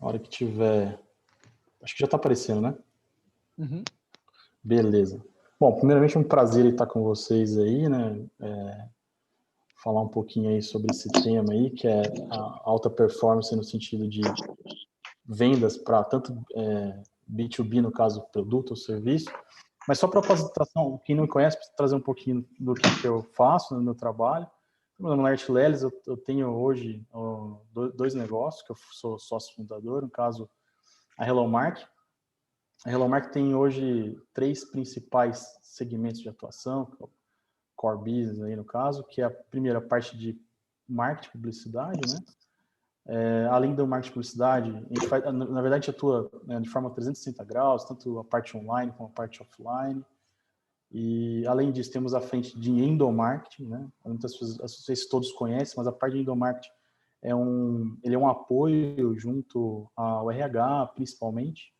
A hora que tiver... Acho que já está aparecendo, né? Uhum. Beleza. Bom, primeiramente é um prazer estar com vocês aí, né? Falar um pouquinho aí sobre esse tema aí, que é a alta performance no sentido de vendas para tanto B2B, no caso, produto ou serviço. Mas só para apresentação, quem não me conhece, precisa trazer um pouquinho do que eu faço no meu trabalho. Meu nome é Laerte Leles, eu tenho hoje dois negócios, que eu sou sócio fundador, no caso, a Hello Mark. A Hello Mark tem hoje 3 principais segmentos de atuação, core business aí no caso, que é a primeira parte de marketing, publicidade, né? Além do marketing publicidade, a gente faz, na verdade, a gente atua, né, de forma 360 graus, tanto a parte online como a parte offline. E, além disso, temos a frente de endomarketing, né? Muitas pessoas, todos conhecem, mas a parte de endomarketing ele é um apoio junto ao RH, principalmente,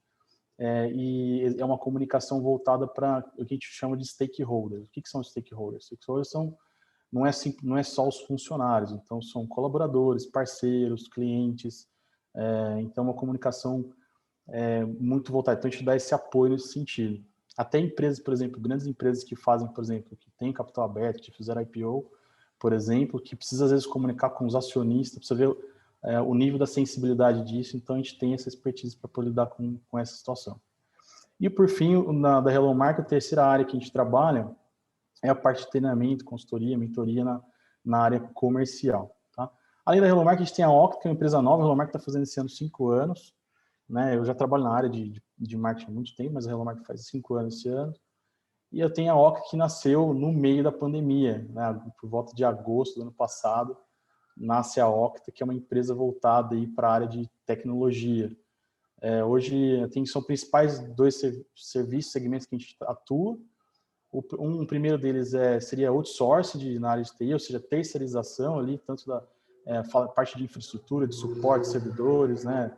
e é uma comunicação voltada para o que a gente chama de stakeholders. O que são os stakeholders? Stakeholders não é só os funcionários, então são colaboradores, parceiros, clientes, então uma comunicação muito voltada. Então a gente dá esse apoio nesse sentido. Até empresas, por exemplo, grandes empresas que fazem, por exemplo, que têm capital aberto, que fizeram IPO, por exemplo, que precisa às vezes comunicar com os acionistas, precisa ver o nível da sensibilidade disso, então a gente tem essa expertise para poder lidar com essa situação. E por fim, da Hello Mark, a terceira área que a gente trabalha é a parte de treinamento, consultoria, mentoria na área comercial. Tá? Além da Hello Mark, a gente tem a Octa, que é uma empresa nova. A Hello Mark está fazendo esse ano 5 anos. Né? Eu já trabalho na área de marketing há muito tempo, mas a Hello Mark faz 5 anos esse ano. E eu tenho a Octa, que nasceu no meio da pandemia, né? Por volta de agosto do ano passado, nasce a Octa, que é uma empresa voltada para a área de tecnologia. Hoje, são principais 2 serviços, segmentos que a gente atua. Um primeiro deles seria outsourcing na área de TI, ou seja, terceirização ali, tanto da parte de infraestrutura, de suporte de servidores, né,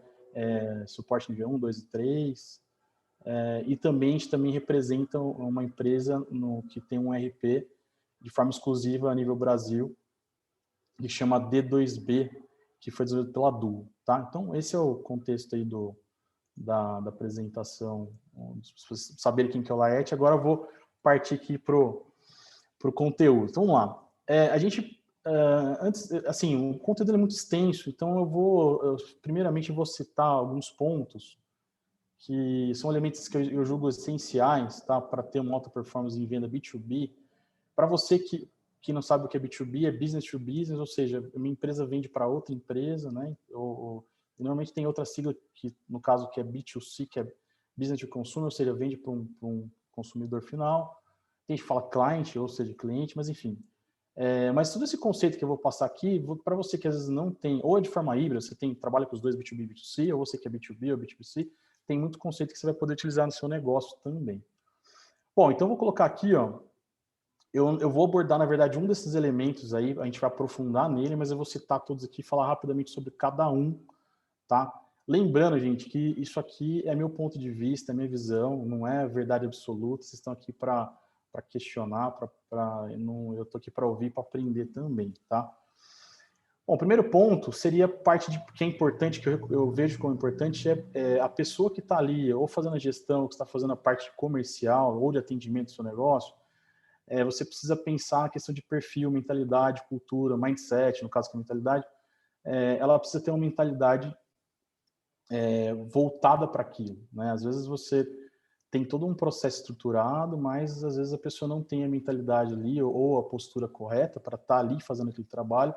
suporte nível 1, 2 e 3. E também a gente também representa uma empresa que tem um RP de forma exclusiva a nível Brasil, que chama D2B, que foi desenvolvido pela Duo. Tá? Então, esse é o contexto aí da apresentação, saber quem que é o Laerte. Agora eu vou partir aqui pro conteúdo. Então, vamos lá. Antes, assim, o conteúdo é muito extenso, então primeiramente, vou citar alguns pontos que são elementos que eu julgo essenciais, tá, para ter uma alta performance em venda B2B. Para você que não sabe o que é B2B, é business to business, ou seja, uma empresa vende para outra empresa, né? Normalmente tem outra sigla, que no caso que é B2C, que é business to consumer, ou seja, vende para um consumidor final. Tem gente que fala client, ou seja, cliente, mas enfim. Mas todo esse conceito que eu vou passar aqui, para você que às vezes não tem, ou é de forma híbrida, você trabalha com os dois B2B e B2C, ou você que é B2B ou B2C, tem muito conceito que você vai poder utilizar no seu negócio também. Bom, então eu vou colocar aqui, ó, eu vou abordar, na verdade, um desses elementos aí, a gente vai aprofundar nele, mas eu vou citar todos aqui e falar rapidamente sobre cada um, tá? Lembrando, gente, que isso aqui é meu ponto de vista, é minha visão, não é verdade absoluta, vocês estão aqui para questionar, eu estou aqui para ouvir, para aprender também, tá? Bom, o primeiro ponto seria parte de que é importante, que eu vejo como importante, é a pessoa que está ali, ou fazendo a gestão, ou que está fazendo a parte comercial, ou de atendimento do seu negócio, você precisa pensar a questão de perfil, mentalidade, cultura, mindset, no caso que é mentalidade, ela precisa ter uma mentalidade voltada para aquilo, né? Às vezes você tem todo um processo estruturado, mas às vezes a pessoa não tem a mentalidade ali ou a postura correta para estar ali fazendo aquele trabalho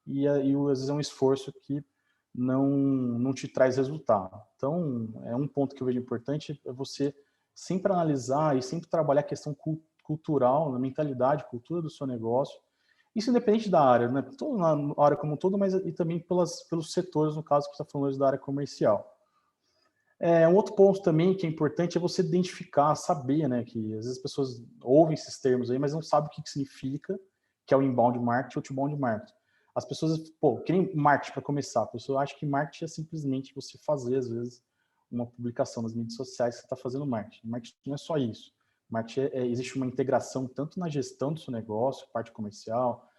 e às vezes é um esforço que não te traz resultado. Então, um ponto que eu vejo importante é você sempre analisar e sempre trabalhar a questão cultural, na mentalidade, cultura do seu negócio. Isso independente da área, né? Na área como um todo, mas e também pelos setores, no caso que você está falando hoje da área comercial. Um outro ponto também que é importante é você identificar, saber, né, que às vezes as pessoas ouvem esses termos aí, mas não sabem o que significa, que é o inbound marketing ou outbound marketing. As pessoas, que nem marketing para começar, a pessoa acha que marketing é simplesmente você fazer, às vezes, uma publicação nas mídias sociais que você está fazendo marketing. Marketing não é só isso. Marketing existe uma integração tanto na gestão do seu negócio, parte comercial,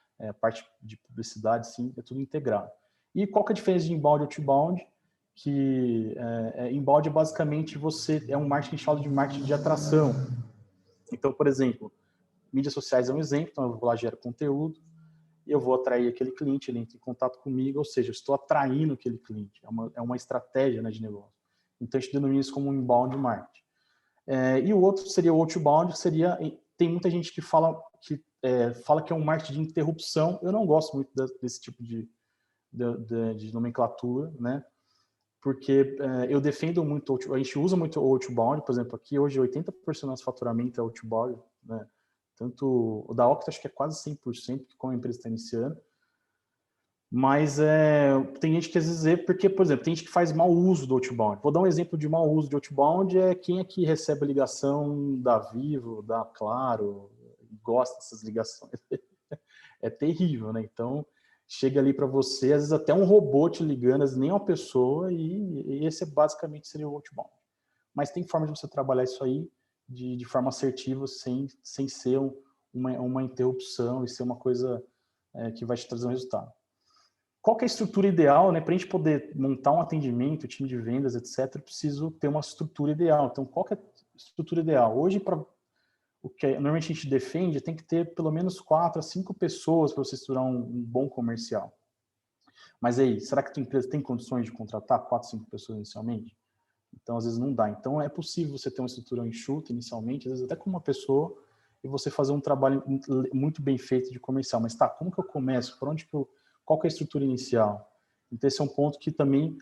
parte de publicidade, sim, é tudo integrado. E qual que é a diferença de inbound e outbound? que inbound basicamente é um marketing chamado de marketing de atração. Então, por exemplo, mídias sociais é um exemplo, então eu vou lá, gero conteúdo, e eu vou atrair aquele cliente, ele entra em contato comigo, ou seja, eu estou atraindo aquele cliente, é uma estratégia, né, de negócio. Então, a gente denomina isso como um inbound marketing. E o outro seria o outbound, que seria, tem muita gente que fala que é um marketing de interrupção. Eu não gosto muito desse tipo de nomenclatura, né? Porque eu defendo muito, a gente usa muito o outbound, por exemplo, aqui hoje 80% do nosso faturamento é outbound, né? Tanto o da Octa acho que é quase 100%, que como a empresa está iniciando, mas tem gente que às vezes porque, por exemplo, tem gente que faz mau uso do outbound. Vou dar um exemplo de mau uso de outbound, quem é que recebe a ligação da Vivo, da Claro, gosta dessas ligações. É terrível, né? Então, chega ali para você, às vezes até um robô te ligando, às vezes nem uma pessoa, e esse basicamente seria o outbound. Mas tem forma de você trabalhar isso aí de forma assertiva, sem ser uma interrupção e ser uma coisa que vai te trazer um resultado. Qual que é a estrutura ideal, né? Para a gente poder montar um atendimento, time de vendas, etc., eu preciso ter uma estrutura ideal. Então, qual que é a estrutura ideal? Hoje, para o que normalmente a gente defende, tem que ter pelo menos 4 a 5 pessoas para você estruturar um bom comercial. Mas aí, será que a tua empresa tem condições de contratar 4, 5 pessoas inicialmente? Então, às vezes não dá. Então, é possível você ter uma estrutura enxuta inicialmente, às vezes até com uma pessoa, e você fazer um trabalho muito bem feito de comercial. Mas tá, como que eu começo? Qual que é a estrutura inicial? Então, esse é um ponto que também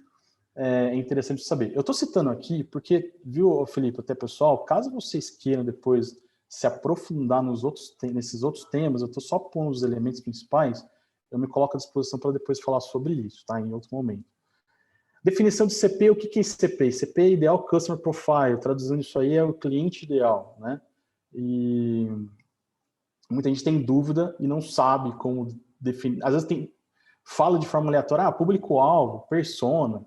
é interessante saber. Eu estou citando aqui porque, viu, Felipe, até pessoal, caso vocês queiram depois se aprofundar nesses outros temas, eu estou só pondo os elementos principais, eu me coloco à disposição para depois falar sobre isso, tá? Em outro momento. Definição de CP, o que é CP? CP é Ideal Customer Profile, traduzindo isso aí é o cliente ideal, né? E muita gente tem dúvida e não sabe como definir. Às vezes fala de forma aleatória, público-alvo, persona,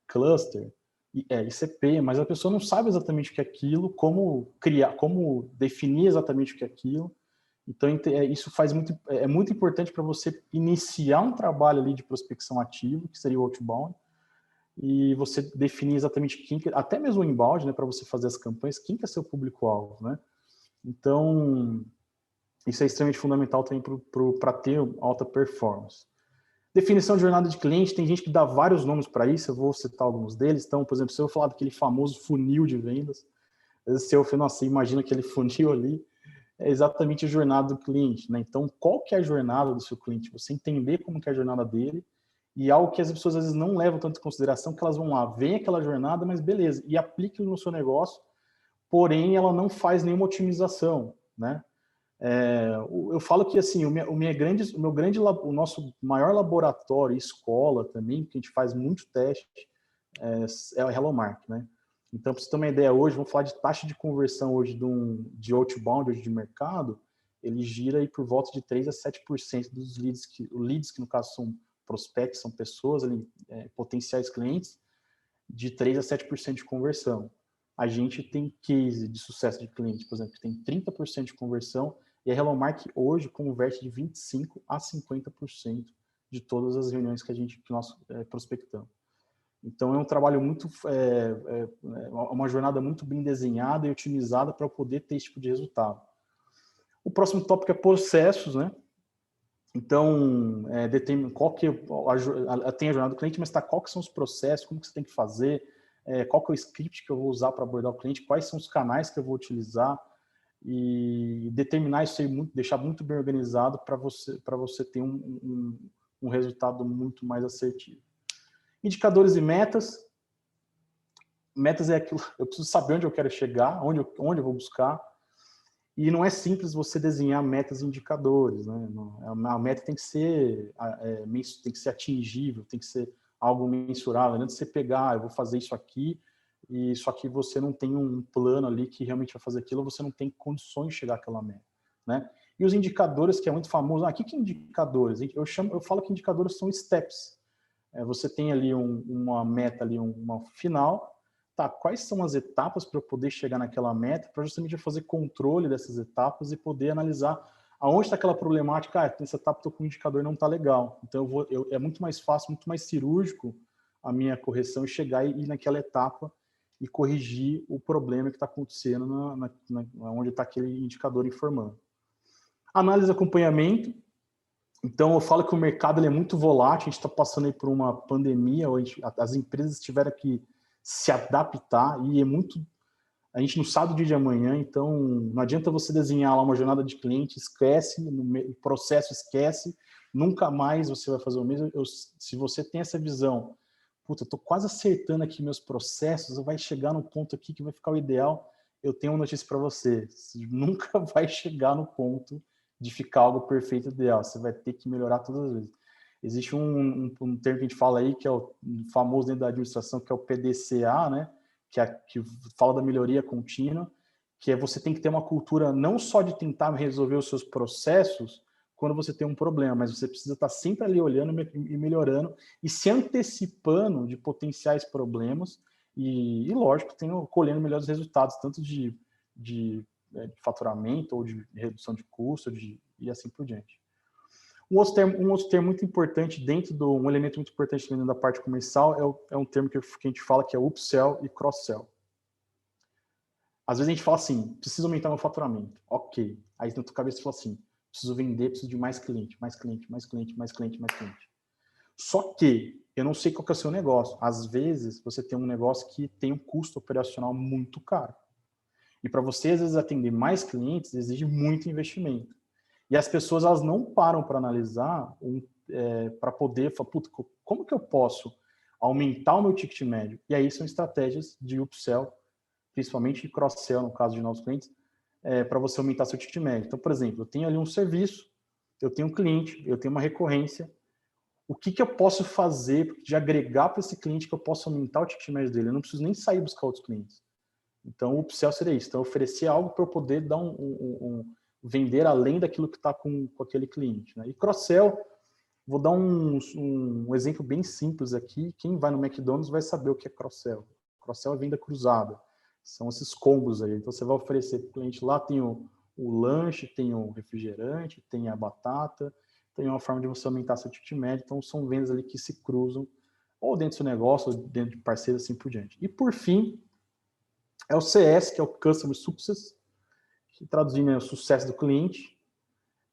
cluster, ICP, mas a pessoa não sabe exatamente o que é aquilo, como criar, como definir exatamente o que é aquilo. Então, isso é muito importante para você iniciar um trabalho ali de prospecção ativa, que seria o outbound, e você definir exatamente até mesmo o inbound, né, para você fazer as campanhas, quem que é seu público-alvo, né? Então, isso é extremamente fundamental também para ter alta performance. Definição de jornada de cliente, tem gente que dá vários nomes para isso, eu vou citar alguns deles. Então, por exemplo, se eu falar daquele famoso funil de vendas, se eu falar, nossa, imagina aquele funil ali, é exatamente a jornada do cliente, né? Então, qual que é a jornada do seu cliente? Você entender como que é a jornada dele, e algo que as pessoas às vezes não levam tanto em consideração, que elas vão lá, veem aquela jornada, mas beleza, e apliquem no seu negócio, porém ela não faz nenhuma otimização, né? Eu falo que assim, o nosso maior laboratório, escola também, que a gente faz muito teste, é o Hello Mark, né? Então, para você ter uma ideia, hoje, vamos falar de taxa de conversão hoje de outbound, hoje de mercado, ele gira aí por volta de 3 a 7% dos leads, que no caso são prospects, são pessoas ali, potenciais clientes, de 3 a 7% de conversão. A gente tem case de sucesso de cliente, por exemplo, que tem 30% de conversão, e a Hello Mark hoje converte de 25% a 50% de todas as reuniões que nós prospectamos. Então, é um trabalho uma jornada muito bem desenhada e otimizada para poder ter esse tipo de resultado. O próximo tópico é processos, né? Então, qual que tem a jornada do cliente, mas qual que são os processos, como que você tem que fazer, qual que é o script que eu vou usar para abordar o cliente, quais são os canais que eu vou utilizar, e determinar isso aí, deixar muito bem organizado para você ter um resultado muito mais assertivo. Indicadores e metas. Metas é aquilo, eu preciso saber onde eu quero chegar, onde eu vou buscar, e não é simples você desenhar metas e indicadores, né? A meta tem que ser atingível, tem que ser algo mensurável. Antes de você pegar, eu vou fazer isso aqui, e só que você não tem um plano ali que realmente vai fazer aquilo, você não tem condições de chegar àquela meta, né? E os indicadores, que é muito famoso, o que é indicadores? Eu falo que indicadores são steps. Você tem ali uma meta, ali uma final, tá, quais são as etapas para eu poder chegar naquela meta, para justamente fazer controle dessas etapas e poder analisar aonde está aquela problemática, nessa etapa estou com o indicador não está legal. Então, é muito mais fácil, muito mais cirúrgico a minha correção e chegar e ir naquela etapa e corrigir o problema que está acontecendo onde está aquele indicador informando. Análise de acompanhamento. Então, eu falo que o mercado ele é muito volátil, a gente está passando aí por uma pandemia, onde as empresas tiveram que se adaptar e a gente não sabe o dia de amanhã, então não adianta você desenhar lá uma jornada de cliente, esquece, o processo esquece, nunca mais você vai fazer o mesmo. Se você tem essa visão, puta, eu estou quase acertando aqui meus processos, vai chegar no ponto aqui que vai ficar o ideal, eu tenho uma notícia para você, você nunca vai chegar no ponto de ficar algo perfeito ideal, você vai ter que melhorar todas as vezes. Existe um termo que a gente fala aí, que é o famoso dentro da administração, que é o PDCA, né? Que fala da melhoria contínua, que é você tem que ter uma cultura não só de tentar resolver os seus processos quando você tem um problema, mas você precisa estar sempre ali olhando e melhorando e se antecipando de potenciais problemas e lógico, colhendo melhores resultados, tanto de faturamento ou de redução de custo e assim por diante. Um outro termo muito importante um elemento muito importante dentro da parte comercial é um termo que a gente fala que é upsell e cross-sell. Às vezes a gente fala assim, preciso aumentar meu faturamento. Ok. Aí na tua cabeça você fala assim, preciso vender, preciso de mais cliente, mais cliente, mais cliente, mais cliente, mais cliente. Só que eu não sei qual que é o seu negócio. Às vezes você tem um negócio que tem um custo operacional muito caro. E para você, às vezes, atender mais clientes exige muito investimento. E as pessoas elas não param para analisar, para poder falar, puta, como que eu posso aumentar o meu ticket médio? E aí são estratégias de upsell, principalmente de cross-sell, no caso de novos clientes, para você aumentar seu ticket médio. Então, por exemplo, eu tenho ali um serviço, eu tenho um cliente, eu tenho uma recorrência. O que eu posso fazer de agregar para esse cliente que eu possa aumentar o ticket médio dele? Eu não preciso nem sair buscar outros clientes. Então, o upsell seria isso. Então, oferecer algo para eu poder dar vender além daquilo que está com aquele cliente. Né? E cross-sell, vou dar um exemplo bem simples aqui. Quem vai no McDonald's vai saber o que é cross-sell. Cross-sell é venda cruzada. São esses combos aí. Então, você vai oferecer para o cliente lá, tem o lanche, tem o refrigerante, tem a batata, tem uma forma de você aumentar seu ticket médio. Então, são vendas ali que se cruzam, ou dentro do seu negócio, ou dentro de parceiros, assim por diante. E, por fim, é o CS, que é o Customer Success, que traduzindo é o sucesso do cliente.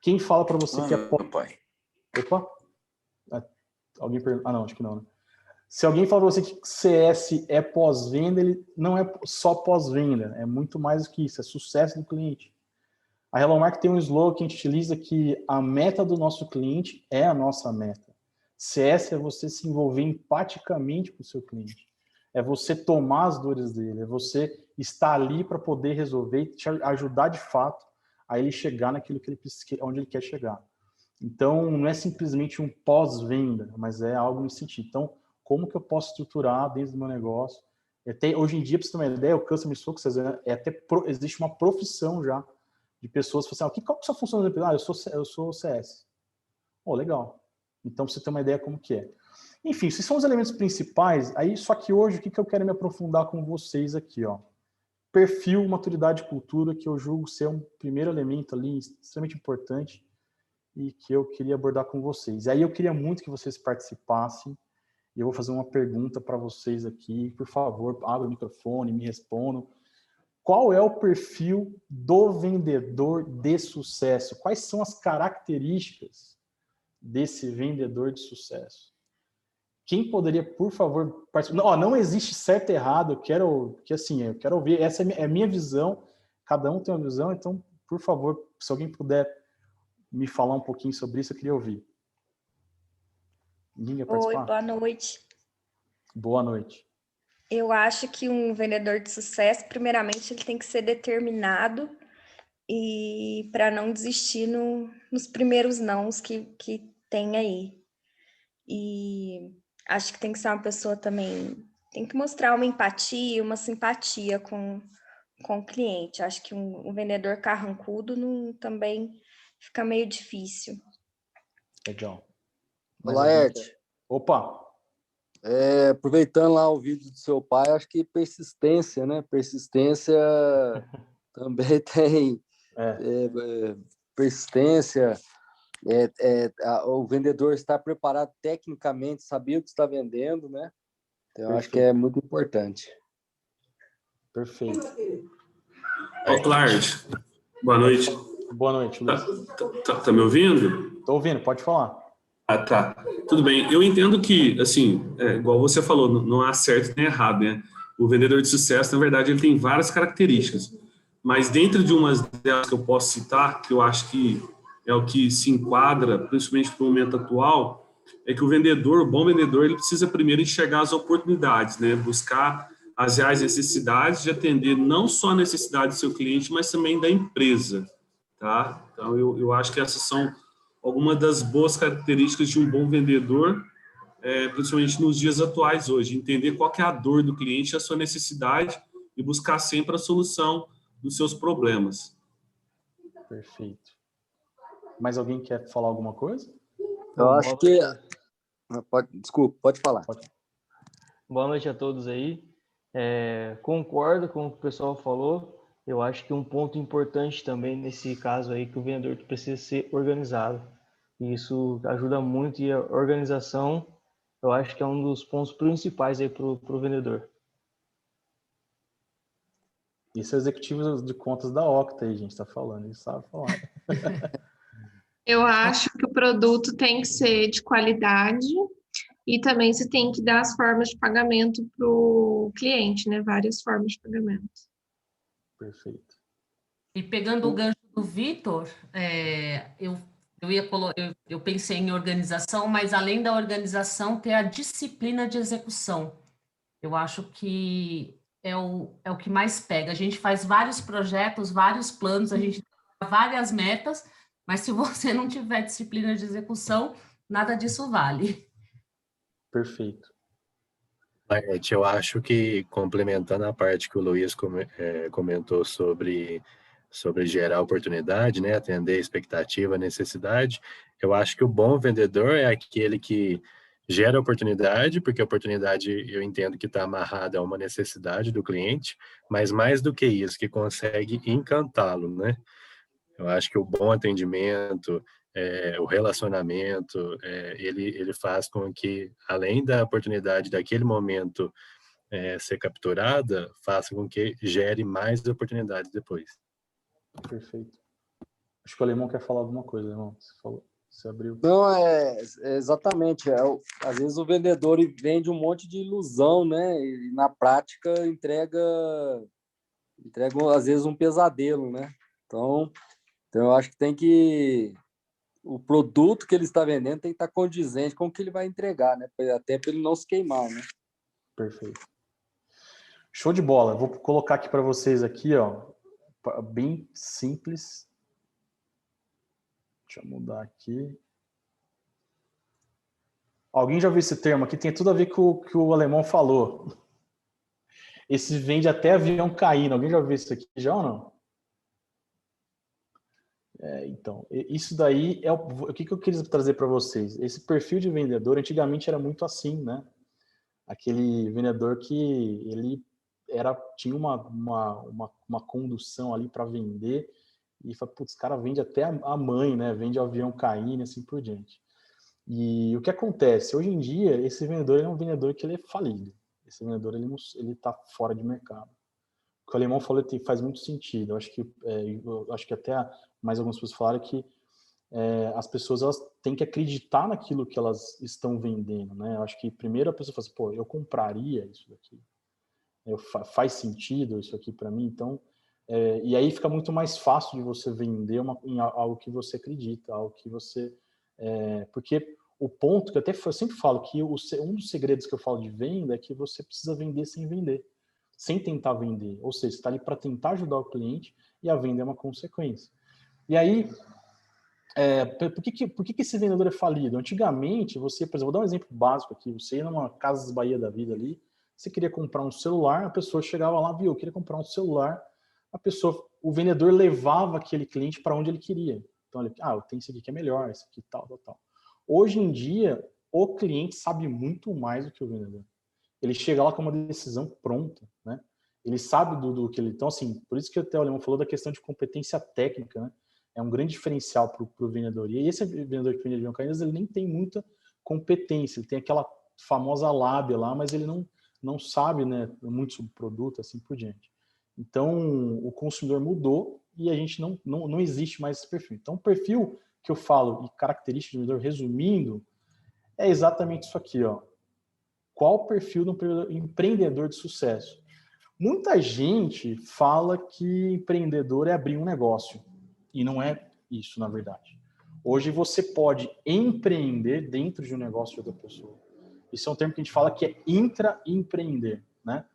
Quem fala para você que é... pai. Opa! Alguém pergunta... não, acho que não, né? Se alguém fala para você que CS é pós-venda, ele não é só pós-venda, é muito mais do que isso, é sucesso do cliente. A Hello Market tem um slogan que a gente utiliza que a meta do nosso cliente é a nossa meta. CS é você se envolver empaticamente com o seu cliente. É você tomar as dores dele, é você estar ali para poder resolver e te ajudar de fato a ele chegar naquilo que onde ele quer chegar. Então, não é simplesmente um pós-venda, mas é algo nesse sentido. Então, como que eu posso estruturar dentro do meu negócio? Hoje em dia, para você ter uma ideia, o Customer Success existe uma profissão já de pessoas que falam assim, qual que é a sua função da empresa? Eu sou CS. Legal. Então, para você ter uma ideia como que é. Enfim, esses são os elementos principais. Aí, só que hoje, o que eu quero me aprofundar com vocês aqui, ó? Perfil, maturidade e cultura, que eu julgo ser um primeiro elemento ali extremamente importante e que eu queria abordar com vocês. E aí eu queria muito que vocês participassem e eu vou fazer uma pergunta para vocês aqui. Por favor, abra o microfone, me respondam. Qual é o perfil do vendedor de sucesso? Quais são as características desse vendedor de sucesso? Quem poderia, por favor, participar? Não existe certo e errado, eu quero ouvir, essa é a minha visão, cada um tem uma visão, então, por favor, se alguém puder me falar um pouquinho sobre isso, eu queria ouvir. Ninguém quer participar? Oi, boa noite. Boa noite. Eu acho que um vendedor de sucesso, primeiramente, ele tem que ser determinado e para não desistir nos primeiros nãos que tem aí. E acho que tem que ser uma pessoa também, tem que mostrar uma empatia, uma simpatia com o cliente. Acho que um vendedor carrancudo também fica meio difícil. Legal. Laerte. Opa! Aproveitando lá o vídeo do seu pai, acho que persistência, né? Persistência também tem persistência. O vendedor estar preparado tecnicamente, saber o que está vendendo, né? Então, eu acho que é muito importante. Perfeito. Ô, Clark, boa noite. Boa noite, Luiz. Tá me ouvindo? Tô ouvindo, pode falar. Ah, tá. Tudo bem. Eu entendo que, assim, igual você falou, não há certo nem errado, né? O vendedor de sucesso, na verdade, ele tem várias características. Mas dentro de umas delas que eu posso citar, que eu acho que é o que se enquadra, principalmente para o momento atual, é que o bom vendedor, ele precisa primeiro enxergar as oportunidades, né? Buscar as reais necessidades de atender não só a necessidade do seu cliente, mas também da empresa, tá? Então, eu acho que essas são algumas das boas características de um bom vendedor, principalmente nos dias atuais hoje, entender qual que é a dor do cliente, a sua necessidade e buscar sempre a solução dos seus problemas. Perfeito. Mais alguém quer falar alguma coisa? Eu acho que... Desculpa, pode falar. Boa noite a todos aí. Concordo com o que o pessoal falou. Eu acho que um ponto importante também nesse caso aí que o vendedor precisa ser organizado. E isso ajuda muito e a organização, eu acho que é um dos pontos principais aí para o vendedor. Isso é executivo de contas da Octa aí, a gente está falando, ele sabe falar. Eu acho que o produto tem que ser de qualidade e também você tem que dar as formas de pagamento para o cliente, né? Várias formas de pagamento. Perfeito. E pegando o gancho do Vitor, eu pensei em organização, mas além da organização, ter a disciplina de execução. Eu acho que é o que mais pega. A gente faz vários projetos, vários planos, a gente tem várias metas, mas se você não tiver disciplina de execução, nada disso vale. Perfeito. Eu acho que, complementando a parte que o Luiz comentou sobre gerar oportunidade, né, atender a expectativa, a necessidade, eu acho que o bom vendedor é aquele que gera oportunidade, porque a oportunidade eu entendo que está amarrada a uma necessidade do cliente, mas mais do que isso, que consegue encantá-lo, né? Eu acho que o bom atendimento, o relacionamento, ele faz com que, além da oportunidade daquele momento ser capturada, faça com que gere mais oportunidades depois. Perfeito. Acho que o Alemão quer falar alguma coisa, irmão. Você abriu. Não, exatamente. Às vezes o vendedor vende um monte de ilusão, né? E na prática entrega às vezes um pesadelo, né? Então eu acho que o produto que ele está vendendo tem que estar condizente com o que ele vai entregar, né? Até para ele não se queimar, né? Perfeito. Show de bola. Vou colocar aqui para vocês aqui, ó, bem simples. Deixa eu mudar aqui. Alguém já viu esse termo aqui? Tem tudo a ver com o que o Alemão falou. Esse vende até avião caindo. Alguém já viu isso aqui já ou não? Então, isso daí é o que eu queria trazer para vocês. Esse perfil de vendedor, antigamente era muito assim, né? Aquele vendedor que ele tinha uma condução ali para vender e fala, putz, o cara vende até a mãe, né? Vende o avião caindo e assim por diante. E o que acontece? Hoje em dia, esse vendedor é um vendedor que ele é falido. Esse vendedor, ele está fora de mercado. O que o Alemão falou faz muito sentido. Eu acho que até mais algumas pessoas falaram que as pessoas elas têm que acreditar naquilo que elas estão vendendo, né? Eu acho que primeiro a pessoa fala assim, pô, eu compraria isso daqui. Faz sentido isso aqui para mim? Então, e aí fica muito mais fácil de você vender algo que você acredita, algo que você... porque o ponto que eu sempre falo que um dos segredos que eu falo de venda é que você precisa vender sem vender, sem tentar vender. Ou seja, você está ali para tentar ajudar o cliente e a venda é uma consequência. E aí, por que esse vendedor é falido? Antigamente, por exemplo, vou dar um exemplo básico aqui, você ia numa Casas Bahia da vida ali, você queria comprar um celular, a pessoa chegava lá, viu, eu queria comprar um celular, o vendedor levava aquele cliente para onde ele queria. Então, eu tenho esse aqui que é melhor, esse aqui tal. Hoje em dia, o cliente sabe muito mais do que o vendedor. Ele chega lá com uma decisão pronta, né? Ele sabe do que ele... Então, assim, por isso que até o Alemão falou da questão de competência técnica, né? É um grande diferencial para o vendedor. E esse vendedor que vende avião caindo, ele nem tem muita competência. Ele tem aquela famosa lábia lá, mas ele não sabe, né, muito sobre o produto, assim por diante. Então, o consumidor mudou e a gente não existe mais esse perfil. Então, o perfil que eu falo e característica do vendedor, resumindo, é exatamente isso aqui, ó. Qual o perfil do empreendedor de sucesso? Muita gente fala que empreendedor é abrir um negócio. E não é isso, na verdade. Hoje você pode empreender dentro de um negócio de outra pessoa. Isso é um termo que a gente fala que é intraempreender, né?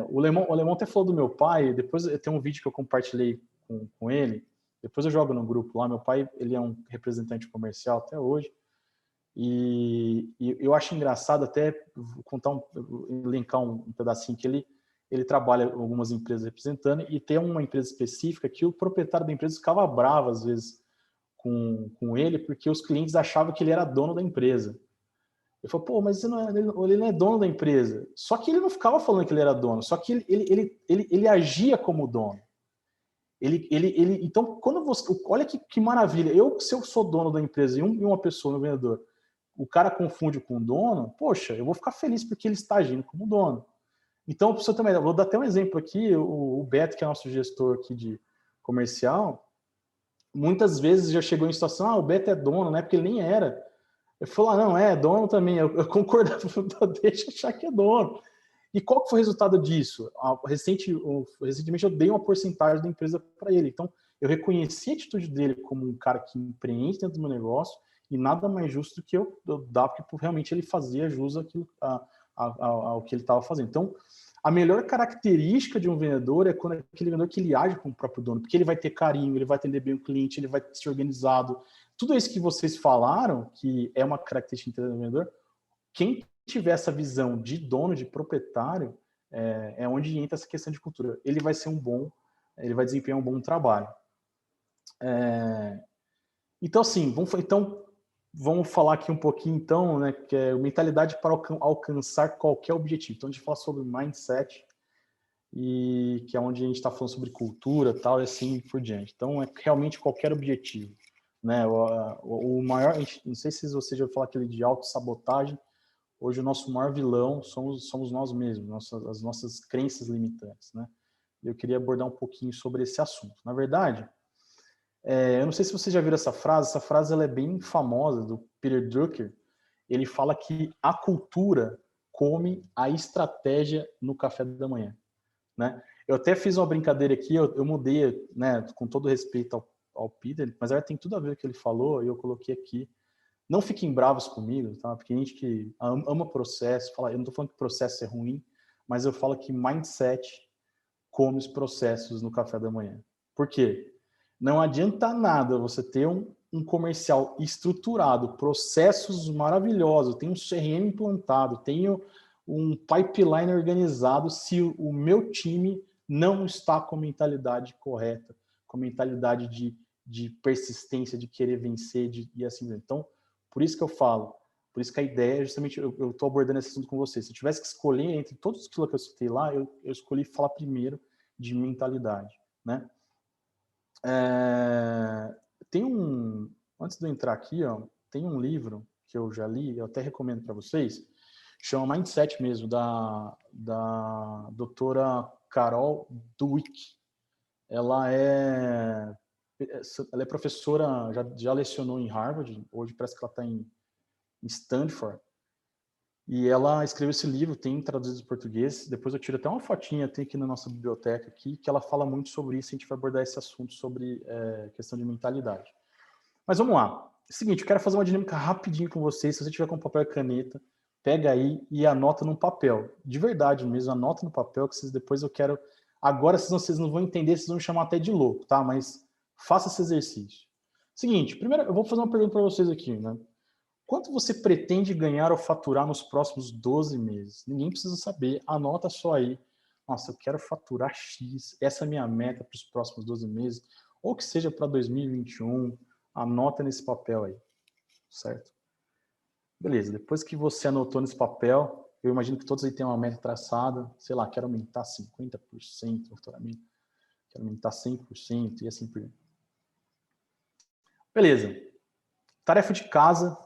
O Alemão até falou do meu pai, depois tem um vídeo que eu compartilhei com ele, depois eu jogo no grupo lá. Meu pai, ele é um representante comercial até hoje, e eu acho engraçado até linkar um pedacinho que ele trabalha em algumas empresas representando, e tem uma empresa específica que o proprietário da empresa ficava bravo às vezes com ele, porque os clientes achavam que ele era dono da empresa. Ele falou, pô, mas ele não é dono da empresa. Só que ele não ficava falando que ele era dono, só que ele agia como dono. Então, quando você... Olha que maravilha. Se eu sou dono da empresa e uma pessoa, um vendedor, o cara confunde com o dono, poxa, eu vou ficar feliz porque ele está agindo como dono. Então, para você também, vou dar até um exemplo aqui, o Beto, que é nosso gestor aqui de comercial, muitas vezes já chegou em situação, o Beto é dono, né? Porque ele nem era. Eu falei, não, é dono também. Eu concordo, deixa achar que é dono. E qual que foi o resultado disso? Recentemente eu dei uma porcentagem da empresa para ele. Então, eu reconheci a atitude dele como um cara que empreende dentro do meu negócio, e nada mais justo do que eu dar, porque realmente ele fazia jus ao que ele estava fazendo. Então, a melhor característica de um vendedor é quando aquele vendedor que ele age como o próprio dono, porque ele vai ter carinho, ele vai atender bem o cliente, ele vai ser organizado. Tudo isso que vocês falaram, que é uma característica do vendedor, quem tiver essa visão de dono, de proprietário, é onde entra essa questão de cultura. Ele vai vai desempenhar um bom trabalho. Então, assim, vamos falar aqui um pouquinho, então, né, que é mentalidade para alcançar qualquer objetivo. Então, a gente fala sobre mindset, e que é onde a gente está falando sobre cultura, tal, e assim por diante. Então, é realmente qualquer objetivo, né? O maior, não sei se você já ouviu falar aquele de autossabotagem. Hoje o nosso maior vilão somos nós mesmos, as nossas crenças limitantes, né? Eu queria abordar um pouquinho sobre esse assunto. Na verdade, eu não sei se você já viu essa frase ela é bem famosa, do Peter Drucker. Ele fala que a cultura come a estratégia no café da manhã, né? Eu até fiz uma brincadeira aqui, eu mudei, né, com todo respeito ao Peter, mas tem tudo a ver com o que ele falou, e eu coloquei aqui. Não fiquem bravos comigo, tá? Porque a gente que ama processo, eu não estou falando que processo é ruim, mas eu falo que mindset come os processos no café da manhã. Por quê? Não adianta nada você ter um comercial estruturado, processos maravilhosos, tem um CRM implantado, tenho um pipeline organizado, se o meu time não está com a mentalidade correta, com a mentalidade de persistência, de querer vencer, e assim. Então, por isso que eu falo, por isso que a ideia é justamente, eu estou abordando esse assunto com você. Se eu tivesse que escolher entre todos os que eu citei lá, eu escolhi falar primeiro de mentalidade, né? Antes de eu entrar aqui, ó, tem um livro que eu já li, eu até recomendo para vocês, chama Mindset mesmo, da doutora Carol Dweck. Ela é professora, já lecionou em Harvard, hoje parece que ela está em Stanford, e ela escreveu esse livro, tem traduzido em português. Depois eu tiro até uma fotinha, tem aqui na nossa biblioteca aqui, que ela fala muito sobre isso. A gente vai abordar esse assunto sobre questão de mentalidade. Mas vamos lá. Seguinte, eu quero fazer uma dinâmica rapidinho com vocês. Se você tiver com papel e caneta, pega aí e anota num papel. De verdade mesmo, anota no papel, que depois eu quero... Agora vocês não vão entender, vocês vão me chamar até de louco, tá? Mas faça esse exercício. Seguinte, primeiro eu vou fazer uma pergunta para vocês aqui, né? Quanto você pretende ganhar ou faturar nos próximos 12 meses? Ninguém precisa saber, anota só aí. Nossa, eu quero faturar X, essa é a minha meta para os próximos 12 meses, ou que seja para 2021, anota nesse papel aí, certo? Beleza, depois que você anotou nesse papel, eu imagino que todos aí têm uma meta traçada, sei lá, quero aumentar 50% o faturamento, quero aumentar 100% e assim por diante. Beleza, tarefa de casa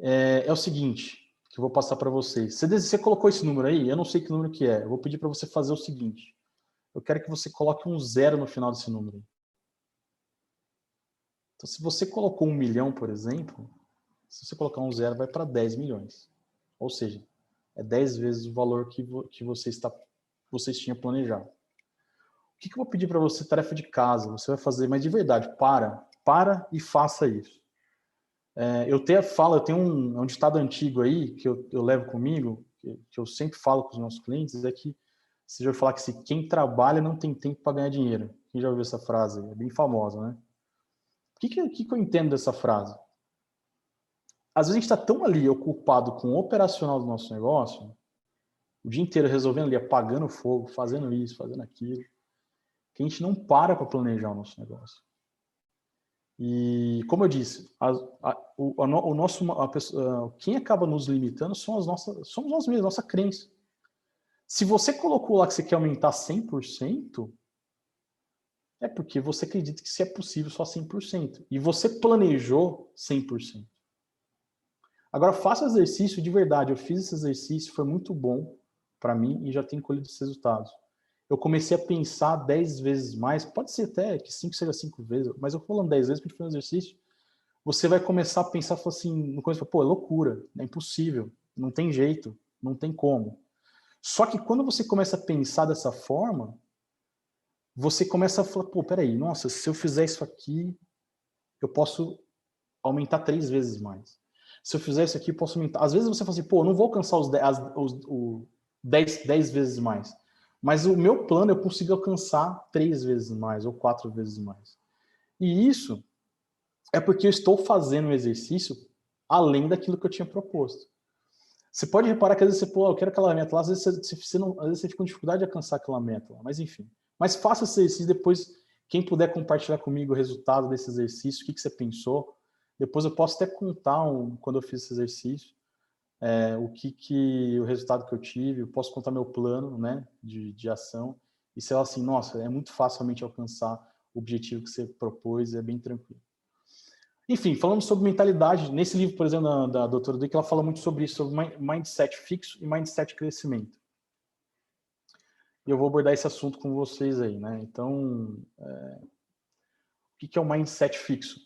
é o seguinte, que eu vou passar para vocês. Você colocou esse número aí? Eu não sei que número que é. Eu vou pedir para você fazer o seguinte. Eu quero que você coloque um 0 no final desse número aí. Então, se você colocou 1 milhão, por exemplo, se você colocar um 0, vai para 10 milhões. Ou seja, é 10 vezes o valor que vocês tinham planejado. O que eu vou pedir para você? Tarefa de casa. Você vai fazer, mas de verdade, para e faça isso. Eu tenho um ditado antigo aí, que eu levo comigo, que eu sempre falo com os meus clientes, é que você já ouviu falar que quem trabalha não tem tempo para ganhar dinheiro. Quem já ouviu essa frase? É bem famosa, né? O que eu entendo dessa frase? Às vezes a gente está tão ali ocupado com o operacional do nosso negócio, o dia inteiro resolvendo ali, apagando fogo, fazendo isso, fazendo aquilo, que a gente não para planejar o nosso negócio. E, como eu disse, quem acaba nos limitando somos nós mesmos, nossa crença. Se você colocou lá que você quer aumentar 100%, é porque você acredita que se é possível só 100%. E você planejou 100%. Agora, faça o exercício de verdade. Eu fiz esse exercício, foi muito bom para mim e já tenho colhido esses resultados. Eu comecei a pensar 10 vezes mais, pode ser até que 5 seja 5 vezes, mas eu falando 10 vezes para a gente fazer um exercício, você vai começar a pensar assim, no começo, pô, é loucura, é impossível, não tem jeito, não tem como. Só que quando você começa a pensar dessa forma, você começa a falar, pô, peraí, nossa, se eu fizer isso aqui, eu posso aumentar 3 vezes mais. Se eu fizer isso aqui, eu posso aumentar. Às vezes você fala assim, pô, eu não vou alcançar os 10 vezes mais. Mas o meu plano eu consigo alcançar 3 vezes mais ou 4 vezes mais. E isso é porque eu estou fazendo um exercício além daquilo que eu tinha proposto. Você pode reparar que às vezes você, pô, eu quero aquela meta lá, às vezes você fica com dificuldade de alcançar aquela meta lá, mas enfim. Mas faça esse exercício depois, quem puder compartilhar comigo o resultado desse exercício, o que você pensou. Depois eu posso até contar quando eu fiz esse exercício, o resultado que eu tive, eu posso contar meu plano, né, de ação, e sei lá assim, nossa, é muito facilmente alcançar o objetivo que você propôs, é bem tranquilo. Enfim, falando sobre mentalidade, nesse livro, por exemplo, da doutora Duque, ela fala muito sobre isso, sobre mindset fixo e mindset crescimento. E eu vou abordar esse assunto com vocês aí, né? Então, o que é o mindset fixo?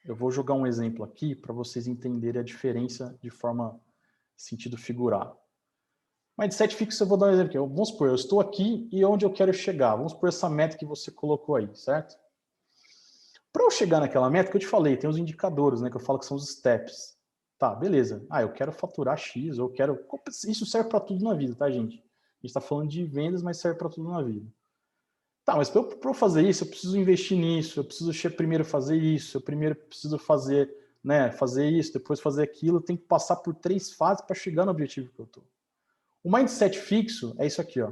Eu vou jogar um exemplo aqui para vocês entenderem a diferença de forma sentido figurado. Mindset fixo, eu vou dar um exemplo aqui. Vamos supor, eu estou aqui e onde eu quero chegar. Vamos supor essa meta que você colocou aí, certo? Para eu chegar naquela meta que eu te falei, tem os indicadores, né? Que eu falo que são os steps. Tá, beleza. Eu quero faturar X, eu quero... Isso serve para tudo na vida, tá, gente? A gente está falando de vendas, mas serve para tudo na vida. Tá, mas para eu fazer isso, eu preciso investir nisso, eu preciso primeiro fazer isso, eu primeiro preciso fazer isso, depois fazer aquilo, tem que passar por 3 fases para chegar no objetivo que eu tô. O mindset fixo é isso aqui, ó.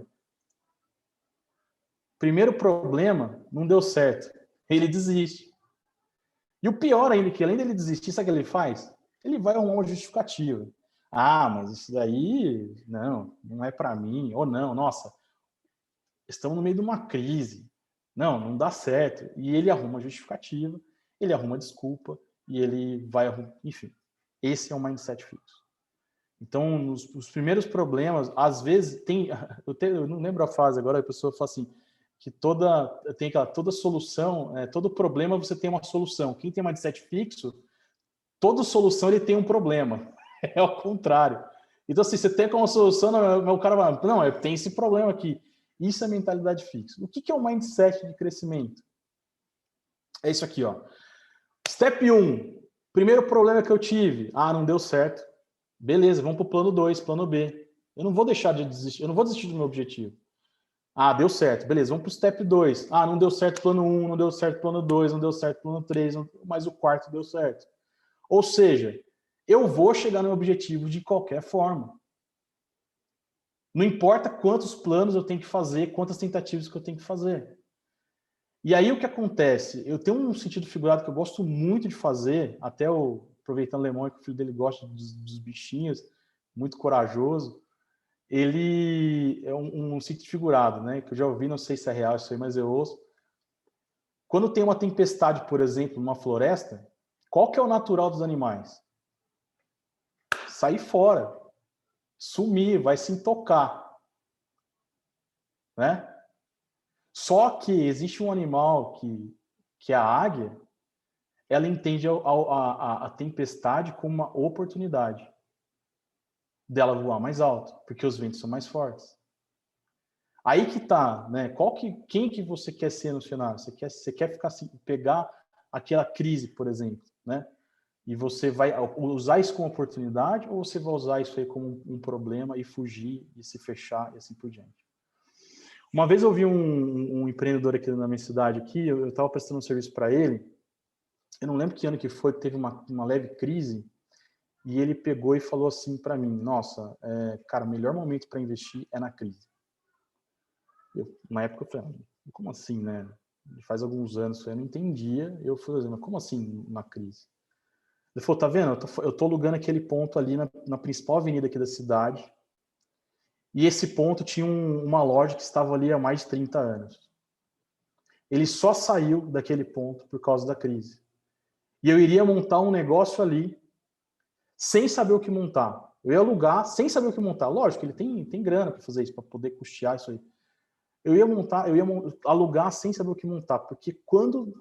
Primeiro problema, não deu certo. Ele desiste. E o pior ainda, que além dele desistir, sabe o que ele faz? Ele vai arrumar uma justificativa. Mas isso daí, não é para mim. Ou não, nossa, estamos no meio de uma crise. Não dá certo. E ele arruma justificativa, ele arruma desculpa, e ele vai arrumar. Enfim, esse é o mindset fixo. Então, os primeiros problemas, às vezes, eu não lembro a frase agora, a pessoa fala assim, que toda solução, todo problema você tem uma solução. Quem tem mindset fixo, toda solução ele tem um problema. É ao contrário. Então, assim, você tem como solução, o cara vai, não, eu tenho esse problema aqui. Isso é mentalidade fixa. O que é o mindset de crescimento? É isso aqui, ó. Step 1. Primeiro problema que eu tive. Não deu certo. Beleza, vamos para o plano 2, plano B. Eu não vou deixar de desistir, eu não vou desistir do meu objetivo. Deu certo, beleza, vamos para o step 2. Não deu certo plano 1, não deu certo plano 2, não deu certo plano 3, mas o quarto deu certo. Ou seja, eu vou chegar no meu objetivo de qualquer forma. Não importa quantos planos eu tenho que fazer, quantas tentativas que eu tenho que fazer. E aí o que acontece? Eu tenho um sentido figurado que eu gosto muito de fazer, até aproveitando o Lemão, que o filho dele gosta dos bichinhos, muito corajoso. Ele é um sentido figurado, né? Que eu já ouvi, não sei se é real isso aí, mas eu ouço. Quando tem uma tempestade, por exemplo, numa floresta, qual que é o natural dos animais? sair fora, sumir, vai se intocar, né? Só que existe um animal que é a águia, ela entende a tempestade como uma oportunidade dela voar mais alto, porque os ventos são mais fortes. Aí que tá, né? Quem que você quer ser no cenário? Você quer ficar assim, pegar aquela crise, por exemplo, né? E você vai usar isso como oportunidade ou você vai usar isso aí como um problema e fugir e se fechar e assim por diante? Uma vez eu vi um empreendedor aqui na minha cidade aqui, eu estava prestando um serviço para ele, eu não lembro que ano que foi, teve uma leve crise, e ele pegou e falou assim para mim, nossa, cara, o melhor momento para investir é na crise. Na época eu falei, como assim, né? Faz alguns anos eu não entendia, eu falei, mas como assim na crise? Ele falou, tá vendo? Eu tô alugando aquele ponto ali na principal avenida aqui da cidade. E esse ponto tinha uma loja que estava ali há mais de 30 anos. Ele só saiu daquele ponto por causa da crise. E eu iria montar um negócio ali sem saber o que montar. Eu ia alugar sem saber o que montar. Lógico, ele tem grana para fazer isso, para poder custear isso aí. Eu ia alugar sem saber o que montar, porque quando